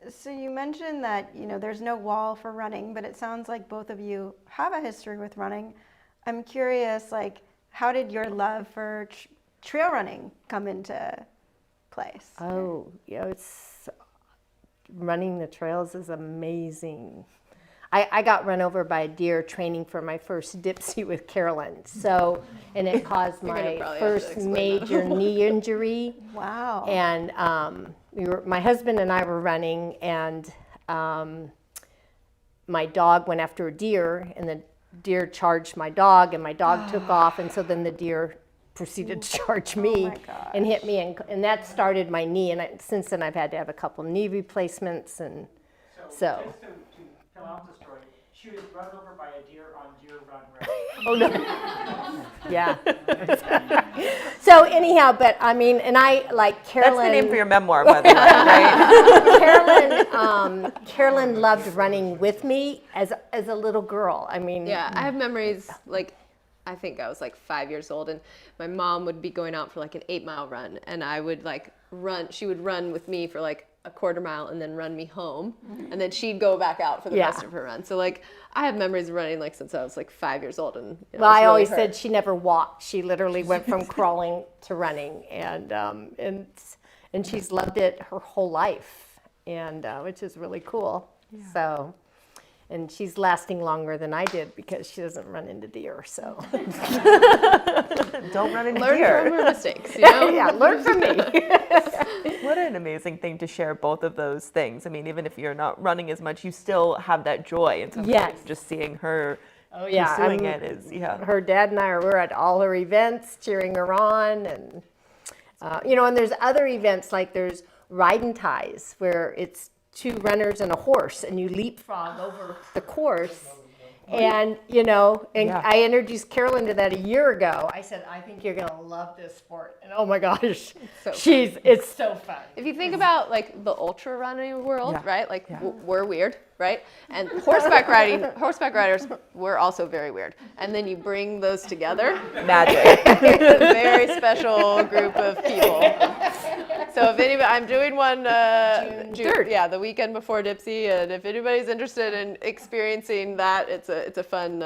So you mentioned that, there's no wall for running, but it sounds like both of you have a history with running. I'm curious, like, how did your love for trail running come into place? Oh, it's running the trails is amazing. I got run over by a deer training for my first Dipsy with Carolyn. So, and it caused You're gonna my probably have to first explain major knee injury. Wow. And my husband and I were running, and my dog went after a deer, and the deer charged my dog, and my dog took off, and so then the deer proceeded to charge me my gosh. and hit me, and that started my knee. And since then, I've had to have a couple knee replacements, and so. Just to fill out the story, she was run over by a deer on Deer Run Road. Oh no. Yeah. So anyhow, but I mean, and I like Carolyn. That's the name for your memoir, by the way, right? Carolyn loved running with me as a little girl. I mean, Yeah, I have memories, like, I think I was like 5 years old, and my mom would be going out for like an 8-mile run, and I would like she would run with me for like a quarter mile and then run me home, and then she'd go back out for the rest of her run. So like, I have memories of running like since I was like 5 years old, and well, I always said she never walked. She literally went from crawling to running, and she's loved it her whole life, and which is really cool. Yeah. So. And she's lasting longer than I did because she doesn't run into deer. So Don't run into learn deer. from her mistakes, yeah, learn from me. What an amazing thing to share both of those things. I mean, even if you're not running as much, you still have that joy. And sometimes Yes. just seeing her Yeah, pursuing it is, Her dad and I we're at all her events, cheering her on, and and there's other events like there's ridden ties where it's 2 runners and a horse, and you leapfrog over the course. And Yeah. I introduced Carolyn to that a year ago. I said, I think you're gonna love this sport. And oh my gosh, it's so fun. If you think about like the ultra running world, Yeah. right? Like Yeah. we're weird, right? And horseback riders, we're also very weird. And then you bring those together, magic. it's a very special group of people. So if anybody, I'm doing one June 3rd. Yeah, the weekend before Dipsy, and if anybody's interested in experiencing that, it's a fun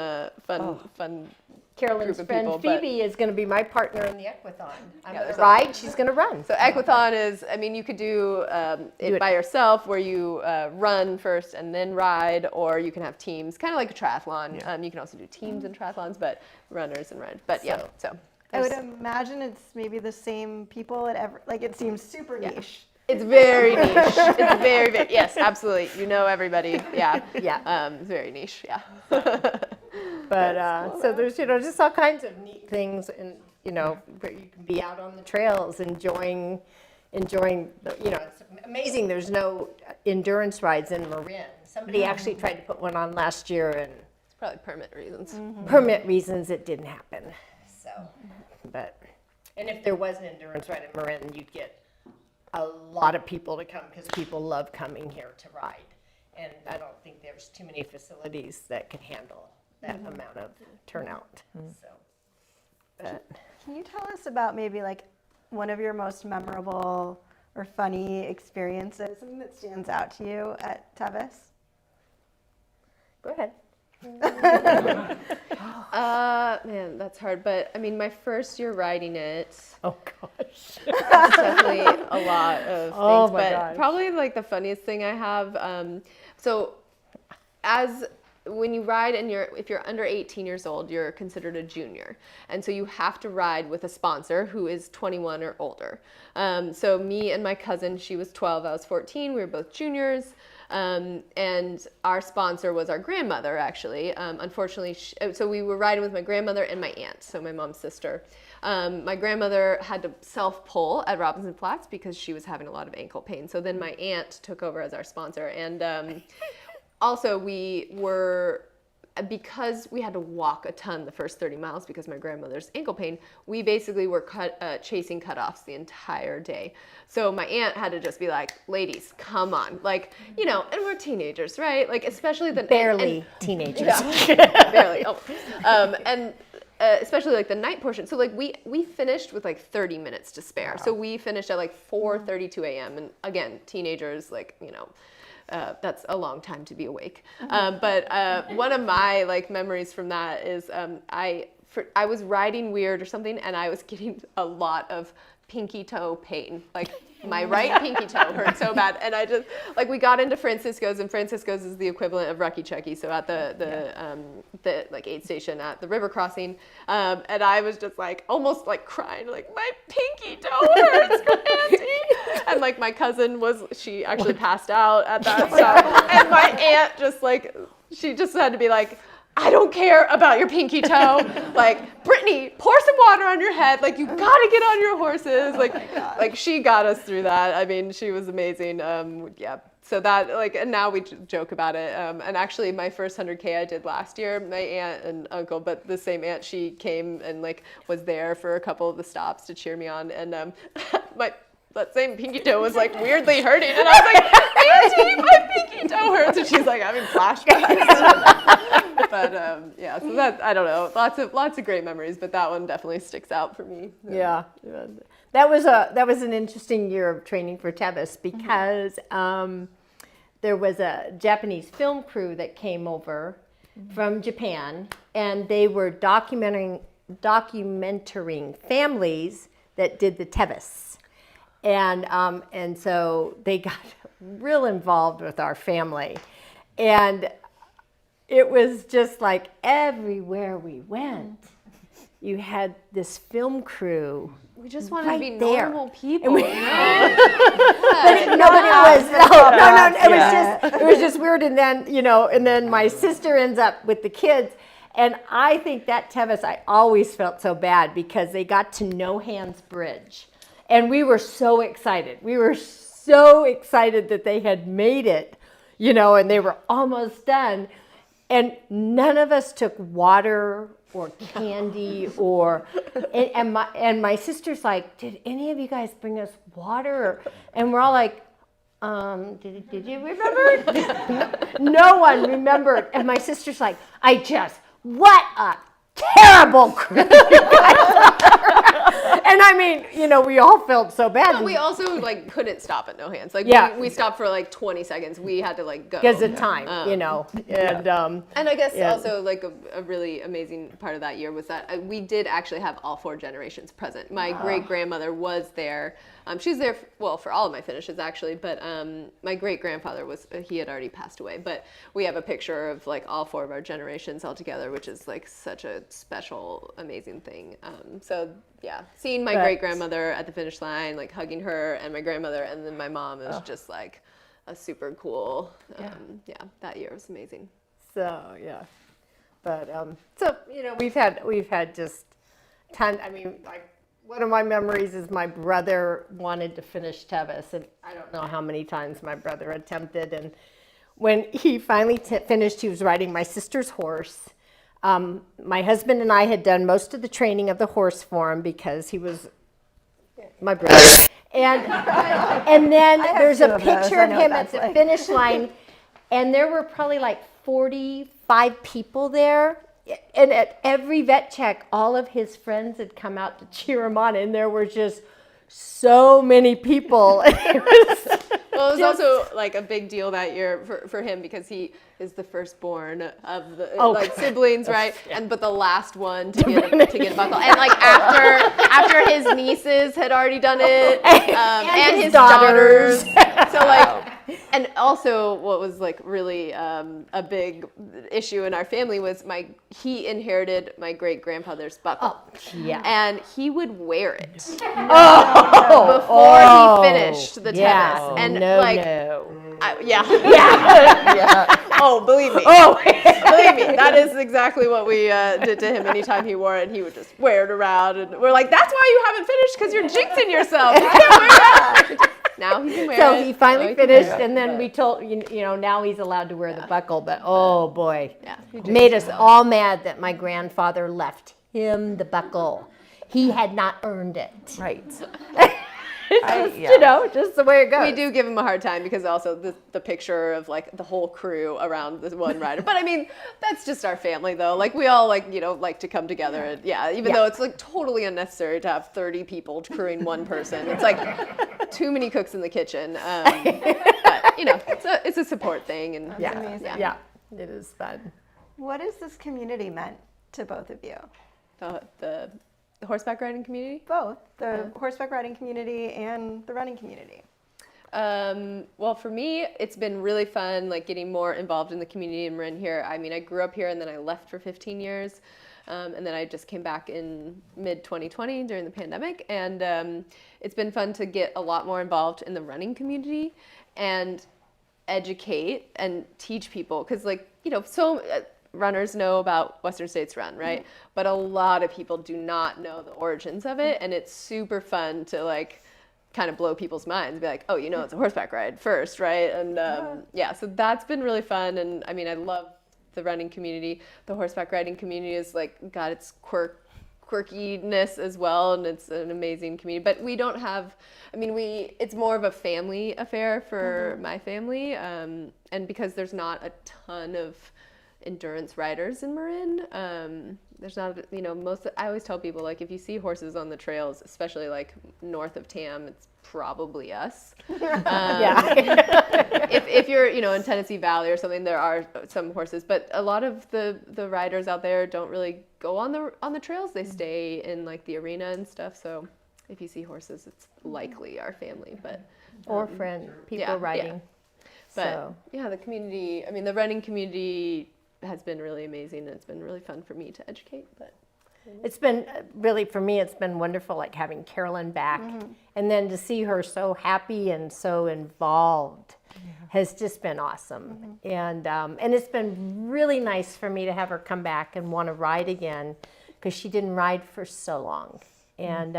fun. Carolyn's group of friend people, but- Phoebe is gonna be my partner in the equithon. I'm gonna there's ride, she's gonna run. So equithon is, I mean, you could do it it- by yourself, where you run first and then ride, or you can have teams, kind of like a triathlon. You can also do teams in triathlons, but runners and ride. But yeah, so I would imagine it's maybe the same people at it seems super niche. it's very niche. It's very, very, yes, absolutely. You know everybody. Yeah. Yeah. It's very niche. Yeah. But so there's just all kinds of neat things, and where you can be out on the trails enjoying it's amazing. There's no endurance rides in Marin. Somebody actually tried to put one on last year, and Probably permit reasons. Permit reasons it didn't happen. So, but, and if there was an endurance ride in Marin, you'd get a lot of people to come because people love coming here to ride. And I don't think there's too many facilities that could handle that amount of turnout. So, but Can you tell us about maybe like one of your most memorable or funny experiences, something that stands out to you at Tevis? go ahead. Man, that's hard. But I mean, my first year riding it, Oh, gosh. definitely a lot of things. Oh, my but gosh. probably like the funniest thing I have. So, when you ride and if you're under 18 years old, you're considered a junior. And so you have to ride with a sponsor who is 21 or older. So me and my cousin, she was 12, I was 14, we were both juniors. And our sponsor was our grandmother, actually. Unfortunately, so we were riding with my grandmother and my aunt, so my mom's sister. My grandmother had to self-pull at Robinson Flats because she was having a lot of ankle pain. So then my aunt took over as our sponsor. And also, because we had to walk a ton the first 30 miles because of my grandmother's ankle pain, we basically were chasing cutoffs the entire day. So my aunt had to just be like, ladies, come on. Like, you know, and we're teenagers, right? Like, especially Barely teenagers. Yeah, barely. Oh. Especially like the night portion. So like we finished with like 30 minutes to spare. Wow. So we finished at like 4:32 a.m. And again, teenagers, like, you know, that's a long time to be awake. But one of my like memories from that is I was riding weird or something, and I was getting a lot of pinky toe pain. Like my right pinky toe hurt so bad, and I just like we got into Francisco's, and Francisco's is the equivalent of Rucky Chucky. So at the like aid station at the river crossing, and I was just like almost like crying, like my pinky toe hurts, Auntie. And like my cousin she actually passed out at that stop, and my aunt just like she just had to be like, I don't care about your pinky toe. Like, Brittany, pour some water on your head. Like, you gotta get on your horses. Like she got us through that. I mean, she was amazing. Yeah. So that, like, and now we joke about it. And actually, my first 100K I did last year, my aunt and uncle, but the same aunt, she came and like was there for a couple of the stops to cheer me on. And that same pinky toe was like weirdly hurting, and I was like, Auntie, my pinky toe hurts, and she's like having flashbacks. But yeah, so that, I don't know, lots of great memories, but that one definitely sticks out for me. Yeah. That was an interesting year of training for Tevis because there was a Japanese film crew that came over from Japan, and they were documenting families that did the Tevis. And so they got real involved with our family. And it was just like everywhere we went, you had this film crew. We just wanted to be there. normal people, you know? It was just weird. And then, you know, and then my sister ends up with the kids. And I think that Tevis, I always felt so bad because they got to No Hands Bridge. And we were so excited. We were so excited that they had made it, you know, and they were almost done. And none of us took water or candy and my sister's like, did any of you guys bring us water? And we're all like, did you remember? No one remembered. And my sister's like, what a terrible crew you guys are. And I mean, you know, we all felt so bad. But we also like couldn't stop at No Hands. Like we stopped for like 20 seconds. We had to like go. Because of time, you know. And I guess also like a really amazing part of that year was that we did actually have all 4 generations present. My great grandmother was there. She was there for all of my finishes actually, but my great grandfather he had already passed away. But we have a picture of like all 4 of our generations all together, which is like such a special, amazing thing. So yeah, seeing my great grandmother at the finish line, like hugging her and my grandmother, and then my mom is just like a super cool. That year was amazing. So yeah, but so you know we've had just ton. I mean, like one of my memories is my brother wanted to finish Tevis, and I don't know how many times my brother attempted. And when he finally finished, he was riding my sister's horse, my husband and I had done most of the training of the horse for him because he was my brother. And then there's two a of those. picture I of know what him at that's the like. finish line, and there were probably like 45 people there. And at every vet check, all of his friends had come out to cheer him on, and there were just so many people. Well, it was also like a big deal that year for him because he is the firstborn of the like siblings, right? But the last one to get a buckle, and like after his nieces had already done it, and his daughters. So like, and also what was like really a big issue in our family was he inherited my great grandfather's buckle, and he would wear it before he finished the Tevis, and Oh, believe me. Believe me. That is exactly what we did to him anytime he wore it. And he would just wear it around. And we're like, that's why you haven't finished, because you're jinxing yourself. You can't wear it. Now he can wear it. So he finally finished, and then we told, now he's allowed to wear the buckle. But oh boy, made us all mad that my grandfather left him the buckle. He had not earned it. Right. Just the way it goes. We do give him a hard time because also the picture of like the whole crew around this one rider. But I mean, that's just our family though. Like we all like to come together. And, even though it's like totally unnecessary to have 30 people crewing one person. It's like too many cooks in the kitchen. But it's a support thing. And amazing. Yeah, it is fun. What has this community meant to both of you? The horseback riding community? Both. The horseback riding community and the running community. Well, for me, it's been really fun, like getting more involved in the community and Marin here. I mean, I grew up here and then I left for 15 years. And then I just came back in mid-2020 during the pandemic. And it's been fun to get a lot more involved in the running community and educate and teach people. Because runners know about Western States Run, right? Mm-hmm. But a lot of people do not know the origins of it, and it's super fun to like kind of blow people's minds, be like, oh, it's a horseback ride first, right? And so that's been really fun, and I mean, I love the running community. The horseback riding community is like got its quirkiness as well, and it's an amazing community. But we don't have, it's more of a family affair for my family, and because there's not a ton of endurance riders in Marin. There's not, I always tell people, like, if you see horses on the trails, especially like north of Tam, it's probably us. If you're, in Tennessee Valley or something, there are some horses, but a lot of the riders out there don't really go on the trails. They stay in like the arena and stuff. So if you see horses, it's likely our family, but or people riding. Yeah. But the community, the running community has been really amazing, and it's been really fun for me to educate. But it's been really, for me, it's been wonderful, like having Carolyn back, and then to see her so happy and so involved has just been awesome. And it's been really nice for me to have her come back and want to ride again, because she didn't ride for so long. And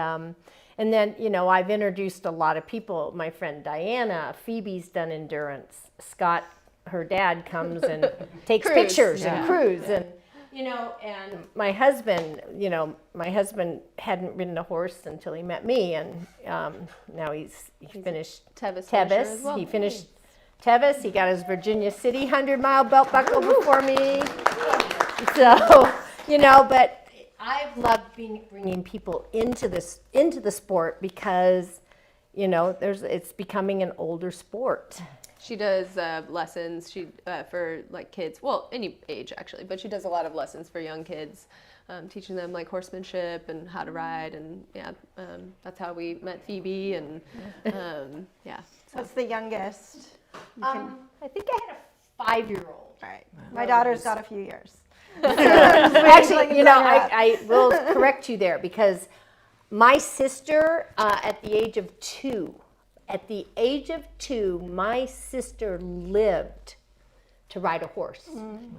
then, I've introduced a lot of people. My friend Diana, Phoebe's done endurance. Scott, her dad, comes and takes pictures and cruise. And, and my husband hadn't ridden a horse until he met me. And now he finished Tevis. As well. He finished Tevis. He got his Virginia City 100-mile belt buckle before me. So, but I've loved bringing people into the sport because, it's becoming an older sport. She does lessons for like kids, well, any age actually, but she does a lot of lessons for young kids, teaching them like horsemanship and how to ride, and that's how we met Phoebe, and What's the youngest? I think I had a 5-year-old. All right. My daughter's got a few years. Actually, I will correct you there, because my sister, at the age of 2, my sister lived to ride a horse.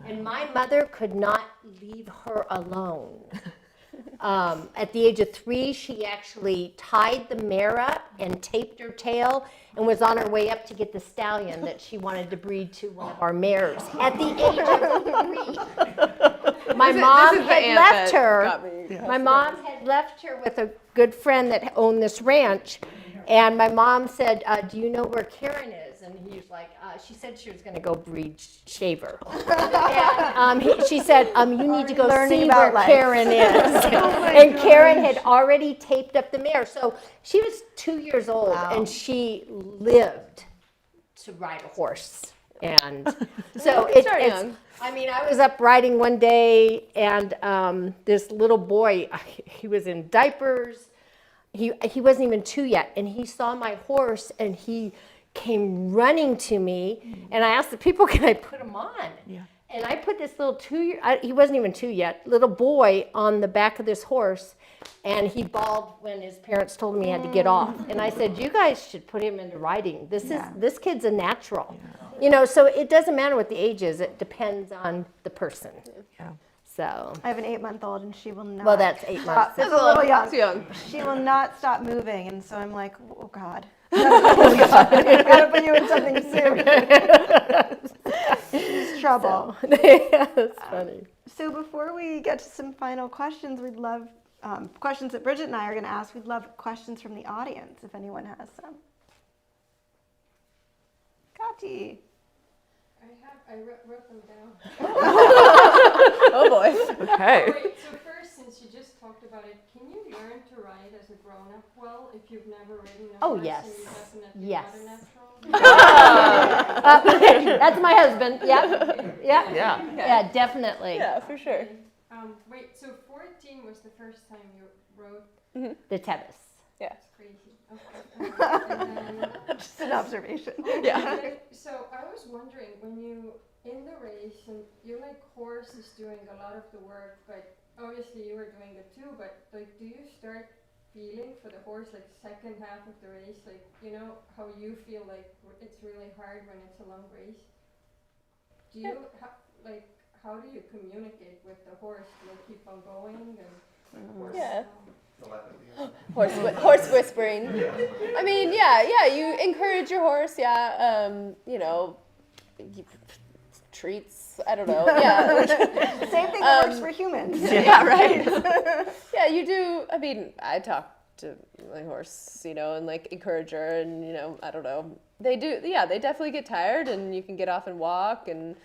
And my mother could not leave her alone. At the age of 3, she actually tied the mare up and taped her tail and was on her way up to get the stallion that she wanted to breed to one of our mares at the age of 3. my This mom is the had aunt left that her. got me. My mom had left her with a good friend that owned this ranch, and my mom said, "Do you know where Karen is?" And he's like, "She said she was going to go breed shaver." And she said, "You need to go Learning see about where life. Karen is." And Karen had already taped up the mare, so she was 2 years old, and she lived to ride a horse. And so start it's, young. I mean, I was up riding one day, and this little boy, he was in diapers. He wasn't even 2 yet, and he saw my horse, and he came running to me, and I asked the people, "Can I put him on?" Yeah. And I put this little he wasn't even 2 yet, little boy on the back of this horse, and he bawled when his parents told him he had to get off. And I said, "You guys should put him into riding. This kid's a natural." You know, so it doesn't matter what the age is. It depends on the person. Yeah. So, I have an 8-month-old, and she will not. well, that's 8 months. It's a little young. It's young. She will not stop moving, and so I'm like, oh God. Gotta put you in something serious. It's trouble. Yeah, that's funny. So before we get to some final questions, we'd love questions that Bridget and I are going to ask. We'd love questions from the audience if anyone has some. Kati. I wrote them down. Oh boy. Okay. Wait, so first, since you just talked about it, can you learn to ride as a grown-up well if you've never ridden a Oh, horse yes. and you're definitely Yes. not a natural? That's my husband. Yep. Yep. Yeah. Yeah, definitely. Yeah, for sure. Wait, so 14 was the first time you rode? The Tevis. That's crazy. Okay. And then, Just an observation. Yeah. so I was wondering, when you, in the race, and you're like, horse is doing a lot of the work, but obviously you were doing it too, but like, do you start feeling for the horse, like second half of the race, like, you know, how you feel like it's really hard when it's a long race? Do you, how do you communicate with the horse to like keep on going and? Yeah. Telepathy. Horse whispering. I mean, yeah, you encourage your horse, you know, treats, I don't know, yeah. Same thing that works for humans. Yeah, right. Yeah, you do, I mean, I talk to my horse, you know, and like encourage her and, you know, I don't know. They do, yeah, they definitely get tired and you can get off and walk and,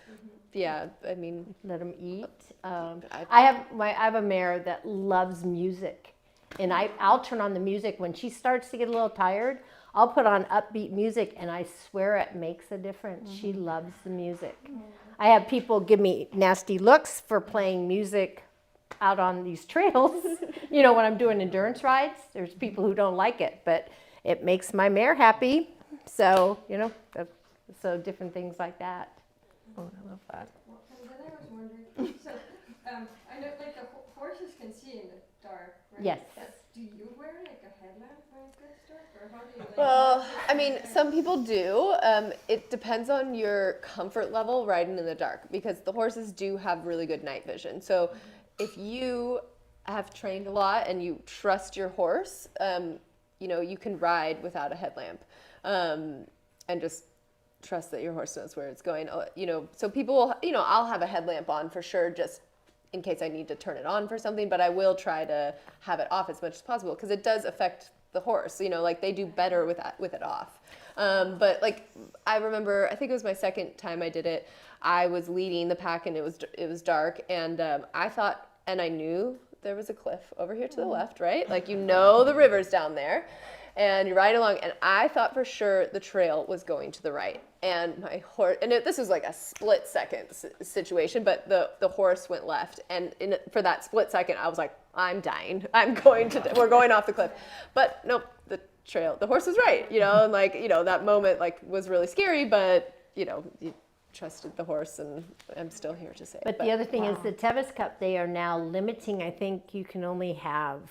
yeah, I mean. Let them eat. I have a mare that loves music, and I'll turn on the music when she starts to get a little tired. I'll put on upbeat music, and I swear it makes a difference. She loves the music. I have people give me nasty looks for playing music out on these trails. You know, when I'm doing endurance rides, there's people who don't like it, but it makes my mare happy. So, you know, so different things like that. Oh, I love that. And then I was wondering, so I know like the horses can see in the dark, right? Yes. Do you wear like a headlamp when it gets dark, or how do you like? Well, I mean, some people do. It depends on your comfort level riding in the dark because the horses do have really good night vision. So if you have trained a lot and you trust your horse, you know, you can ride without a headlamp and just trust that your horse knows where it's going. You know, so people will, you know, I'll have a headlamp on for sure just in case I need to turn it on for something, but I will try to have it off as much as possible because it does affect the horse, you know, like they do better with it off. But like I remember, I think it was my second time I did it, I was leading the pack and it was dark and I thought, and I knew there was a cliff over here to the left, right? Like, you know, the river's down there and you're riding along and I thought for sure the trail was going to the right. And my horse, and this was like a split second situation, but the horse went left. And for that split second, I was like, I'm dying. We're going off the cliff. But nope, the horse was right, you know, and like, you know, that moment like was really scary, but you know, you trusted the horse and I'm still here to say. But the other thing is the Tevis Cup, they are now limiting, I think you can only have,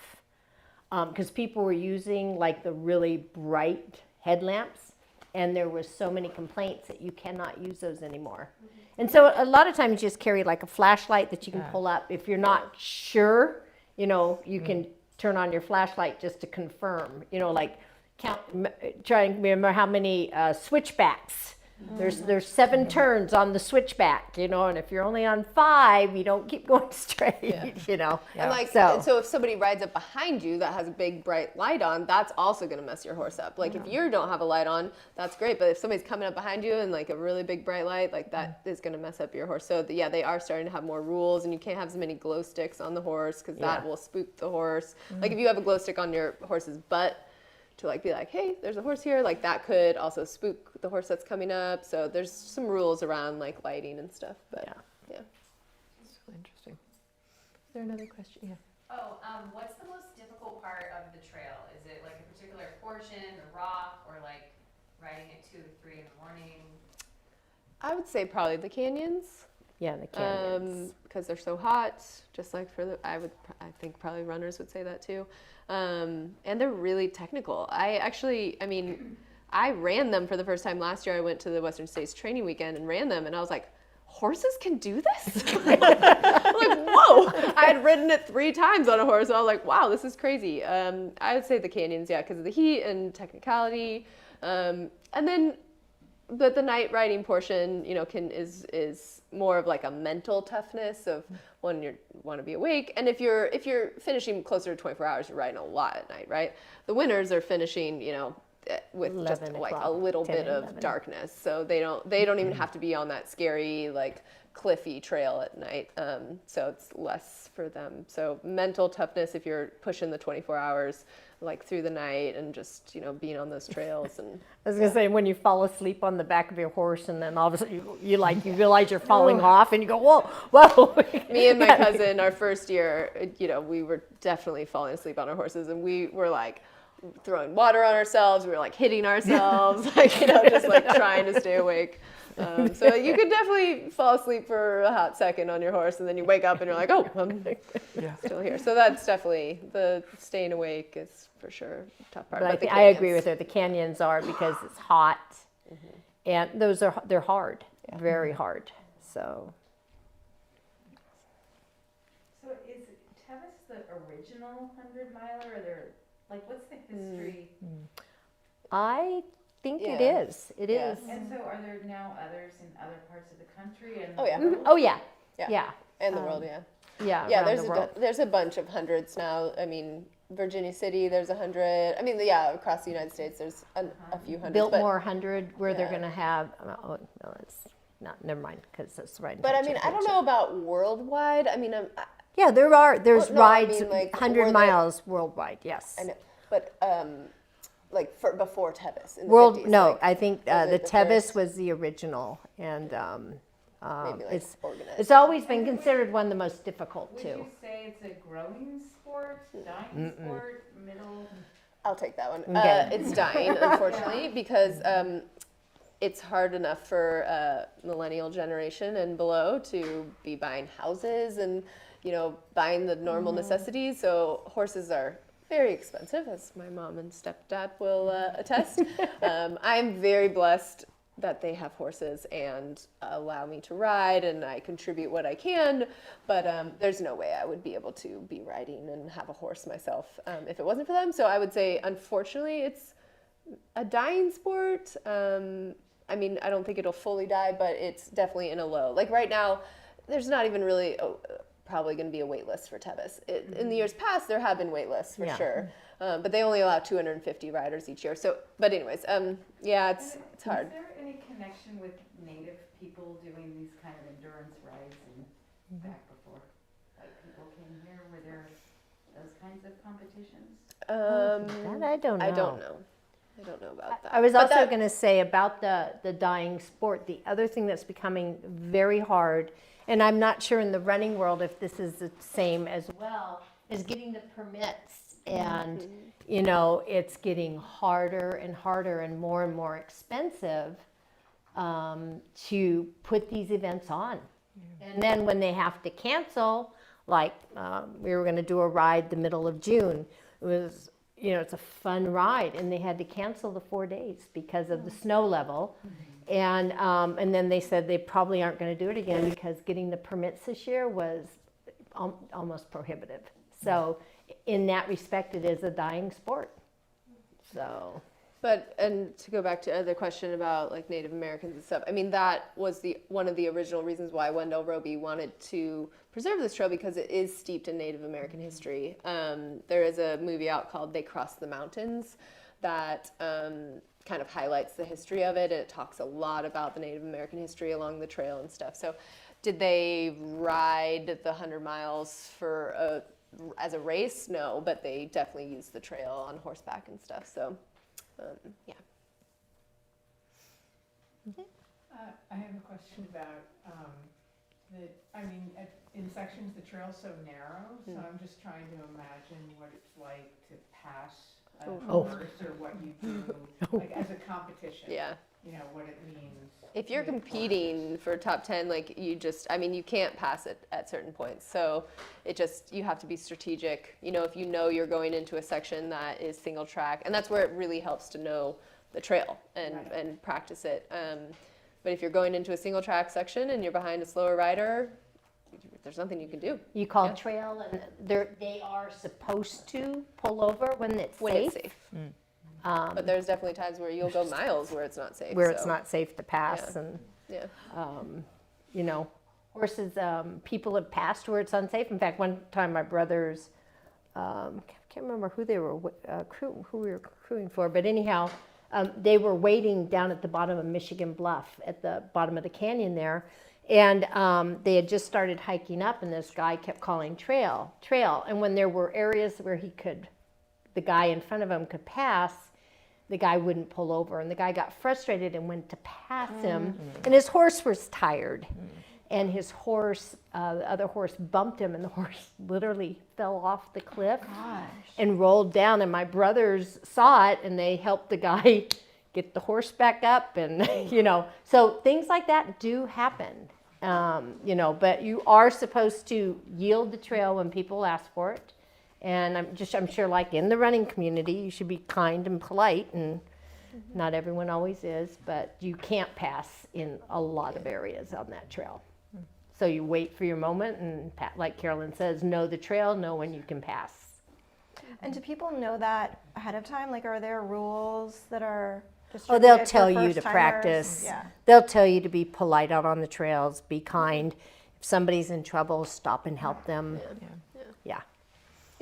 because people were using like the really bright headlamps and there was so many complaints that you cannot use those anymore. And so a lot of times you just carry like a flashlight that you can pull up. If you're not sure, you know, you can turn on your flashlight just to confirm, you know, like try and remember how many switchbacks There's 7 turns on the switchback, you know, and if you're only on 5, you don't keep going straight, you know. And like, So- so if somebody rides up behind you that has a big bright light on, that's also going to mess your horse up. Like if you don't have a light on, that's great. But if somebody's coming up behind you and like a really big bright light, like that is going to mess up your horse. So yeah, they are starting to have more rules, and you can't have as many glow sticks on the horse because that will spook the horse. Like if you have a glow stick on your horse's butt, to like be like, hey, there's a horse here, like that could also spook the horse that's coming up. So there's some rules around like lighting and stuff. But yeah. It's really interesting. Is there another question? Yeah. Oh, what's the most difficult part of the trail? Is it like a particular portion, the rock, or like riding at 2 or 3 in the morning? I would say probably the canyons. Yeah, the canyons. Because they're so hot, just like for the, I think probably runners would say that too. And they're really technical. I ran them for the first time last year. I went to the Western States training weekend and ran them, and I was like, horses can do this? I'm like, whoa! I had ridden it 3 times on a horse. So I was like, wow, this is crazy. I would say the canyons, yeah, because of the heat and technicality. And then, but the night riding portion, you know, is more of like a mental toughness of when you want to be awake. And if you're finishing closer to 24 hours, you're riding a lot at night, right? The winners are finishing, you know, with just like a little bit of darkness, so they don't even have to be on that scary like cliffy trail at night. So it's less for them. So mental toughness if you're pushing the 24 hours like through the night and just, you know, being on those trails. And I was gonna say, when you fall asleep on the back of your horse and then all of a sudden you realize you're falling off and you go, whoa. Me and my cousin, our first year, you know, we were definitely falling asleep on our horses, and we were like throwing water on ourselves. We were like hitting ourselves, like, you know, just like trying to stay awake. So you could definitely fall asleep for a hot second on your horse, and then you wake up and you're like, oh, I'm still here. So that's definitely, the staying awake is for sure a tough part. But I agree with her. The canyons are, because it's hot, and they're hard, very hard. So is Tevis the original 100-miler, or they're like, what's the history? I think it is. It is. And so are there now others in other parts of the country? And Oh, yeah. the world? Oh yeah. Yeah. And the world, yeah. Yeah. Yeah, around there's a bunch of hundreds now. I mean, Virginia City, there's 100. I mean, yeah, across the United States, there's a few hundred. Biltmore 100, where they're going to have. Oh no, it's not. Never mind, because it's right. But I mean, I don't know about worldwide. I mean, yeah, there's Well, no, I rides mean, like, 100 miles worldwide. Yes. I know, but like before Tevis in the World 50s, no, like, I think was the it the Tevis first? was the original, and maybe like organized. it's always been considered one of the most difficult Would too. you say it's a growing sport, dying sport, middle? I'll take that one. Okay. It's dying, unfortunately, because it's hard enough for millennial generation and below to be buying houses and, you know, buying the normal necessities. So horses are very expensive, as my mom and stepdad will attest. I'm very blessed that they have horses and allow me to ride, and I contribute what I can, but there's no way I would be able to be riding and have a horse myself if it wasn't for them. So I would say, unfortunately, it's a dying sport. I mean, I don't think it'll fully die, but it's definitely in a low. Like right now, there's not even really probably going to be a wait list for Tevis. In the years past, there have been wait lists for sure, but they only allow 250 riders each year. So, but anyways, yeah, it's hard. Is there any connection with native people doing these kind of endurance rides and back before, like people came here? Were there those kinds of competitions? That I don't know. I don't know. I don't know about that. I was But also that- going to say about the dying sport, the other thing that's becoming very hard, and I'm not sure in the running world if this is the same as well, is getting the permits. And, you know, it's getting harder and harder and more expensive to put these events on. And then when they have to cancel, like we were going to do a ride the middle of June, it was, you know, it's a fun ride, and they had to cancel the 4 days because of the snow level. And then they said they probably aren't going to do it again because getting the permits this year was almost prohibitive. So in that respect, it is a dying sport. So But, and to go back to the question about like Native Americans and stuff, I mean, that was one of the original reasons why Wendell Roby wanted to preserve this trail, because it is steeped in Native American history. There is a movie out called They Crossed the Mountains that kind of highlights the history of it, and it talks a lot about the Native American history along the trail and stuff. So did they ride the 100 miles as a race? No, but they definitely used the trail on horseback and stuff. So yeah. I have a question about in sections the trail's so narrow, so I'm just trying to imagine what it's like to pass a horse, or what you do like as a competition. Yeah. You know what it means. If you're competing for top 10, like you can't pass it at certain points. So you have to be strategic. You know, if you know you're going into a section that is single track, and that's where it really helps to know the trail and practice it. But if you're going into a single track section and you're behind a slower rider, there's nothing you can do. You call trail, and they are supposed to pull over when it's safe. But there's definitely times where you'll go miles where it's not safe. It's not safe to pass, yeah. You know, horses. People have passed where it's unsafe. In fact, one time my brothers, I can't remember who we were crewing for, but anyhow, they were waiting down at the bottom of Michigan Bluff, at the bottom of the canyon there. And they had just started hiking up, and this guy kept calling trail. And when there were areas where the guy in front of him could pass, the guy wouldn't pull over. And the guy got frustrated and went to pass him. And his horse was tired. And his horse, the other horse bumped him, and the horse literally fell off the cliff and rolled down. And my brothers saw it, and they helped the guy get the horse back up. And, you know, so things like that do happen. You know, but you are supposed to yield the trail when people ask for it. And I'm sure like in the running community, you should be kind and polite, and not everyone always is, but you can't pass in a lot of areas on that trail. So you wait for your moment, and like Carolyn says, know the trail, know when you can pass. And do people know that ahead of time? Like, are there rules that are Oh, they'll distributed for tell you to first-timers? practice. Yeah. They'll tell you to be polite out on the trails, be kind. If somebody's in trouble, stop and help them.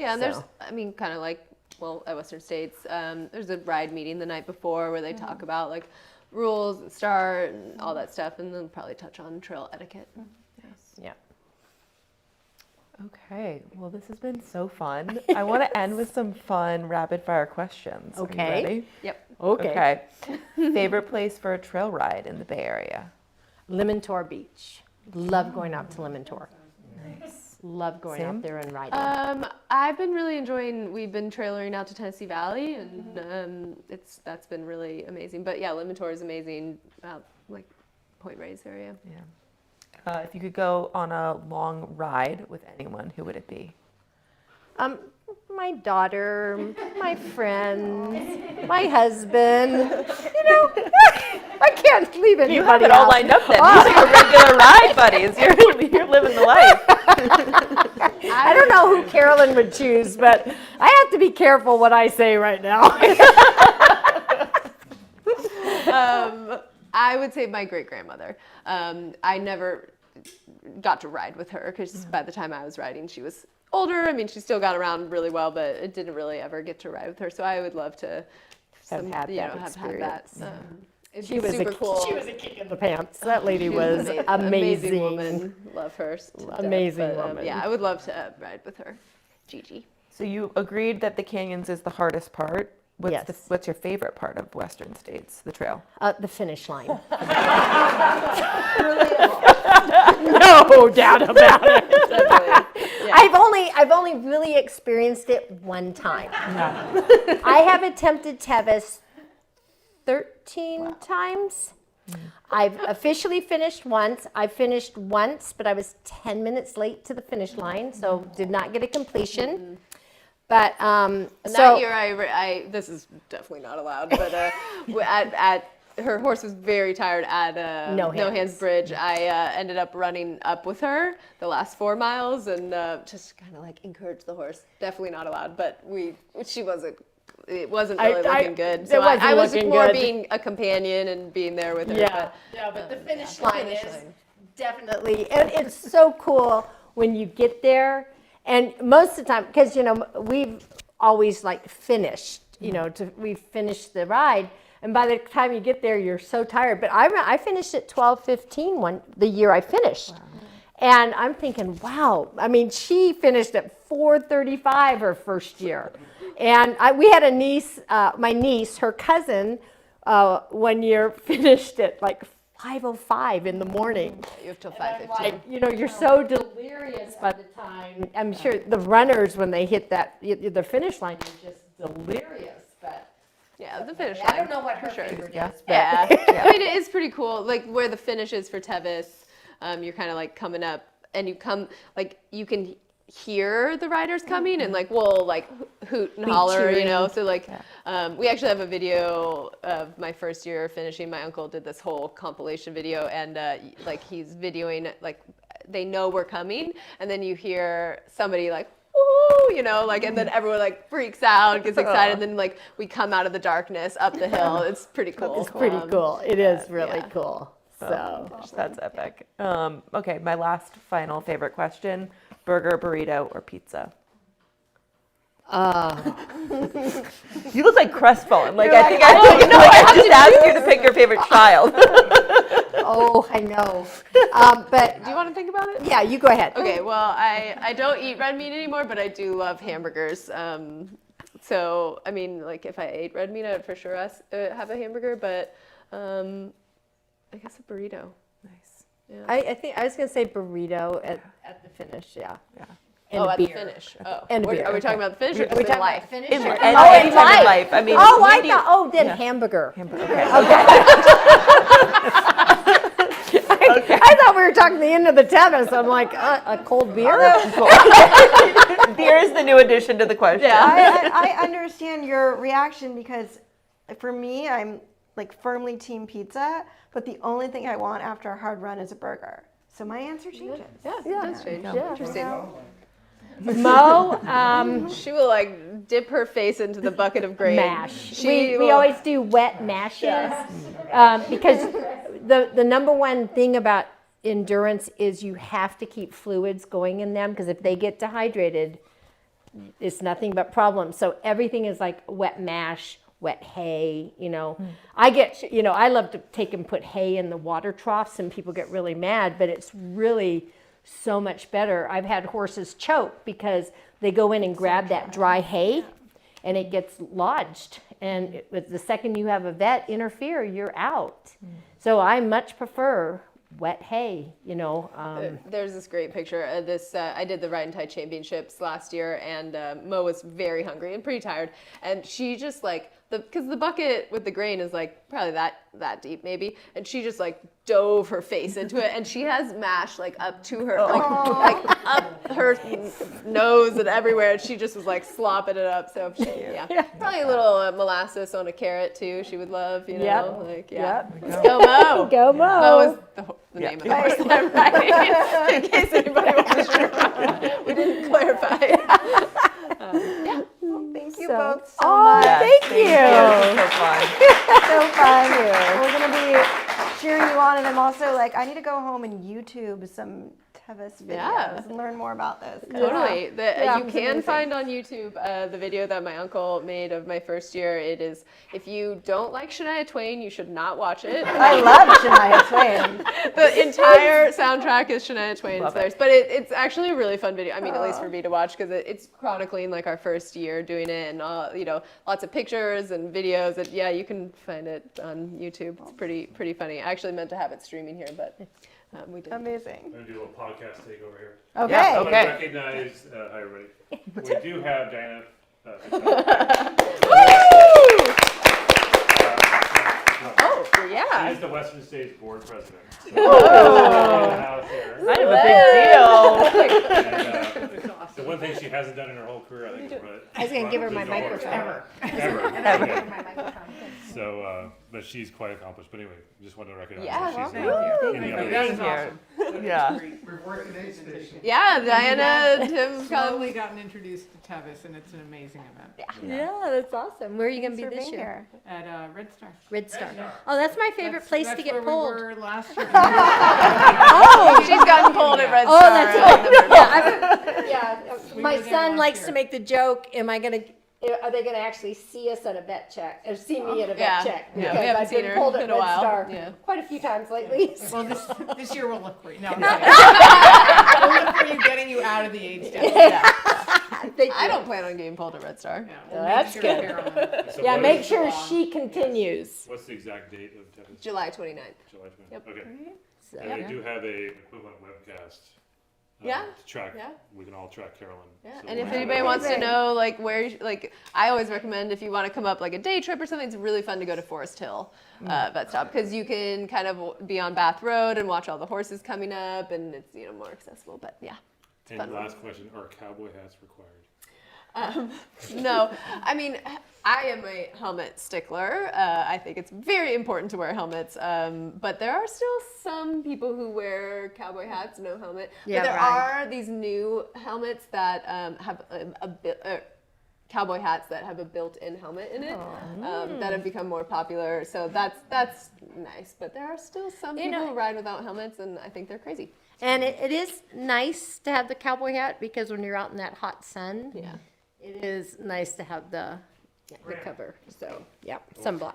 Yeah, and there's, I mean, kind of like, well, at Western States, there's a ride meeting the night before where they talk about like rules and start and all that stuff, and they'll probably touch on trail etiquette. Yeah. Okay, well, this has been so fun. I want to end with some fun rapid fire questions. Okay. Are you ready? Yep. Okay. Favorite place for a trail ride in the Bay Area? Limontor Beach. Love going out to Limontor. Nice. Love going Sam? out there and riding. I've been really enjoying, we've been trailering out to Tennessee Valley, and that's been really amazing. But yeah, Limontor is amazing, like Point Reyes area. Yeah. If you could go on a long ride with anyone, who would it be? My daughter, my friends, my husband. You know, I can't leave anybody You have it all out. lined up then. These are your regular ride buddies. You're living the life. I don't know who Carolyn would choose, but I have to be careful what I say right now. I would say my great-grandmother. I never got to ride with her because by the time I was riding, she was older. I mean, she still got around really well, but it didn't really ever get to ride with her. So I would love to Have had that have that. It'd She be was super cool. She was a kick in the pants. That lady was Amazing amazing. woman. Love her. to death, Amazing but, woman. Yeah, I would love to ride with her. Gigi. So you agreed that the canyons is the hardest part. What's your favorite part of Western States, the trail? The finish line. No doubt about it. Yeah. I've only really experienced it one time. I have attempted Tevis 13 times. I've officially finished once. I finished once, but I was 10 minutes late to the finish line, so did not get a completion. But That year, this is definitely not allowed, but at her horse was very tired at No No Hands. Hands Bridge. I ended up running up with her the last 4 miles and just kind of like encouraged the horse. Definitely not allowed, but she wasn't it wasn't really looking good. it So wasn't I was looking more good. being a companion and being there with her. But the finish line is definitely, and it's so cool when you get there. And most of the time, because we've always like finished, we finished the ride. And by the time you get there, you're so tired. But I finished at 12:15 the year I finished. Wow. And I'm thinking, wow. I mean, she finished at 4:35 her first year. And we had a niece, my niece, her cousin, one year finished at like 5:05 in the morning. You have till 5:15. You're so delirious by the time. I'm sure the runners, when they hit the finish line, are just delirious. But yeah, the finish line. I don't know what her favorite is. But Yeah. I mean, it is pretty cool. Like where the finish is for Tevis, you're kind of like coming up, and you come like you can hear the riders coming, and like we'll like hoot and holler, So like we actually have a video of my first year finishing. My uncle did this whole compilation video, and like he's videoing like they know we're coming, and then you hear somebody like, woo, like, and then everyone like freaks out, gets excited, and then like we come out of the darkness up the hill. It's pretty cool. It's pretty cool. It is really cool. So that's epic. Okay, my last final favorite question: burger, burrito, or pizza? You look like crestfallen. Like I think I just asked you to pick your favorite child. Oh, I know. But do you want to think about it? Yeah, you go ahead. Okay. Well, I don't eat red meat anymore, but I do love hamburgers. So I mean, like if I ate red meat, I'd for sure have a hamburger. But I guess a burrito. Nice. Yeah. I think I was gonna say burrito at the finish. Yeah. And at beer. the finish. Oh, and beer. Are we talking about the finish or Are we just in talking life? about the finish? In life. I mean, I thought. Oh, then hamburger. Okay. I thought we were talking the end of the tennis. I'm like, a cold beer? Beer is the new addition to the question. Yeah. I understand your reaction because for me, I'm like firmly team pizza, but the only thing I want after a hard run is a burger. So my answer changes. Yeah, it does change. Yeah. Interesting. Mo, she will like dip her face into the bucket of grain. mash. We always do wet mashes because the number one thing about endurance is you have to keep fluids going in them because if they get dehydrated, it's nothing but problems. So everything is like wet mash, wet hay, I love to take and put hay in the water troughs and people get really mad, but it's really so much better. I've had horses choke because they go in and grab that dry hay and it gets lodged. And the second you have a vet interfere, you're out. So I much prefer wet hay, There's this great picture. I did the Ride and Tie Championships last year, and Mo was very hungry and pretty tired. And she just like, because the bucket with the grain is like probably that deep maybe, and she just like dove her face into it, and she has mash like up to her, like up her nose and everywhere, and she just was like slopping it up. So probably a little molasses on a carrot too. She would love, Let's go Mo. Go Mo. Mo is the name of the horse that I'm riding, in case anybody wasn't sure. We didn't clarify. Thank you both so much. Thank you. So fun. So fun. We're going to be cheering you on, and I'm also like, I need to go home and YouTube some Tevis videos and learn more about this. Totally. You can amazing. find on YouTube the video that my uncle made of my first year. It is, if you don't like Shania Twain, you should not watch it. I love Shania Twain. The entire soundtrack is Shania Twain's theirs. But it's actually a really fun video. I mean, at least for me to watch, because it's chronicling like our first year doing it, and lots of pictures and videos. And yeah, you can find it on YouTube. It's pretty funny. I actually meant to have it streaming here, but we didn't. Amazing. I'm going to do a little podcast takeover here. Okay. Yeah, I recognize, hi everybody, we do have Diana. She is the Western States Board President. So kind of a big deal. the one thing she she hasn't done in her whole career, I think. I was gonna give her my microphone. Ever. So, but she's quite accomplished. But anyway, just wanted to recognize Yeah. that she's Thank you. in the Thank other you. races. Yeah. We're working aid station. Yeah, Diana, Tim, Slowly gotten introduced to Tevis, and it's an amazing event. Yeah, that's awesome. Where are you gonna be Thanks for this being year? here. At Red Star. Red Star. Oh, that's my favorite place to get That's pulled. where we were last year. Oh, she's gotten pulled at Red Oh, Star. that's I remember. yeah. My were there son last likes year. to make the joke. Are they gonna actually see us at a vet check or see me at a vet Yeah. check? Yeah, we Because haven't I've seen been her pulled at in a Red while. Star Yeah. quite a few times lately. Well, this year we'll look for you. No, I'm kidding. We'll look for you, getting you out of the aid station. Thank I you. don't plan on getting pulled at Red Star. Yeah, Well, we'll make that's sure good. Carolyn- So Yeah, what make is- sure she continues. What's the exact date of Tevis? July 29th. July 20th. Yep. Okay. So, And we do have a equivalent webcast. Yeah. To track. Yeah. We can all track Carolyn. Yeah, So and we'll if have anybody that. wants to know, like, where, like, I always recommend if you want to come up, like, a day trip or something, it's really fun to go to Forest Hill Vet Stop, because you can kind of be on Bath Road and watch all the horses coming up, and it's, more accessible, but yeah. And fun. last question, are cowboy hats required? No, I mean, I am a helmet stickler. I think it's very important to wear helmets, but there are still some people who wear cowboy hats, no helmet. Yeah, but there right. are these new helmets that have cowboy hats that have a built-in helmet in it that have become more popular. So that's nice. But there are still some people who ride without helmets, and I think they're crazy. And it is nice to have the cowboy hat because when you're out in that hot sun, it is nice to have the cover. So, yeah, sunblock.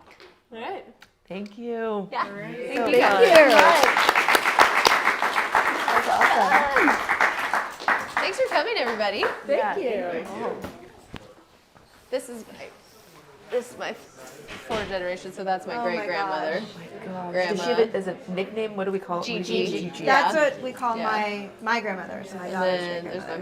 All right. Thank you. Yeah. Thank So you. That's awesome. Thanks for coming, everybody. Thank you. This is my fourth generation, so that's my great grandmother. Does she have it as a nickname? What do we call it? Gigi. That's what we call Yeah. my grandmother's and my And daughter's then great there's my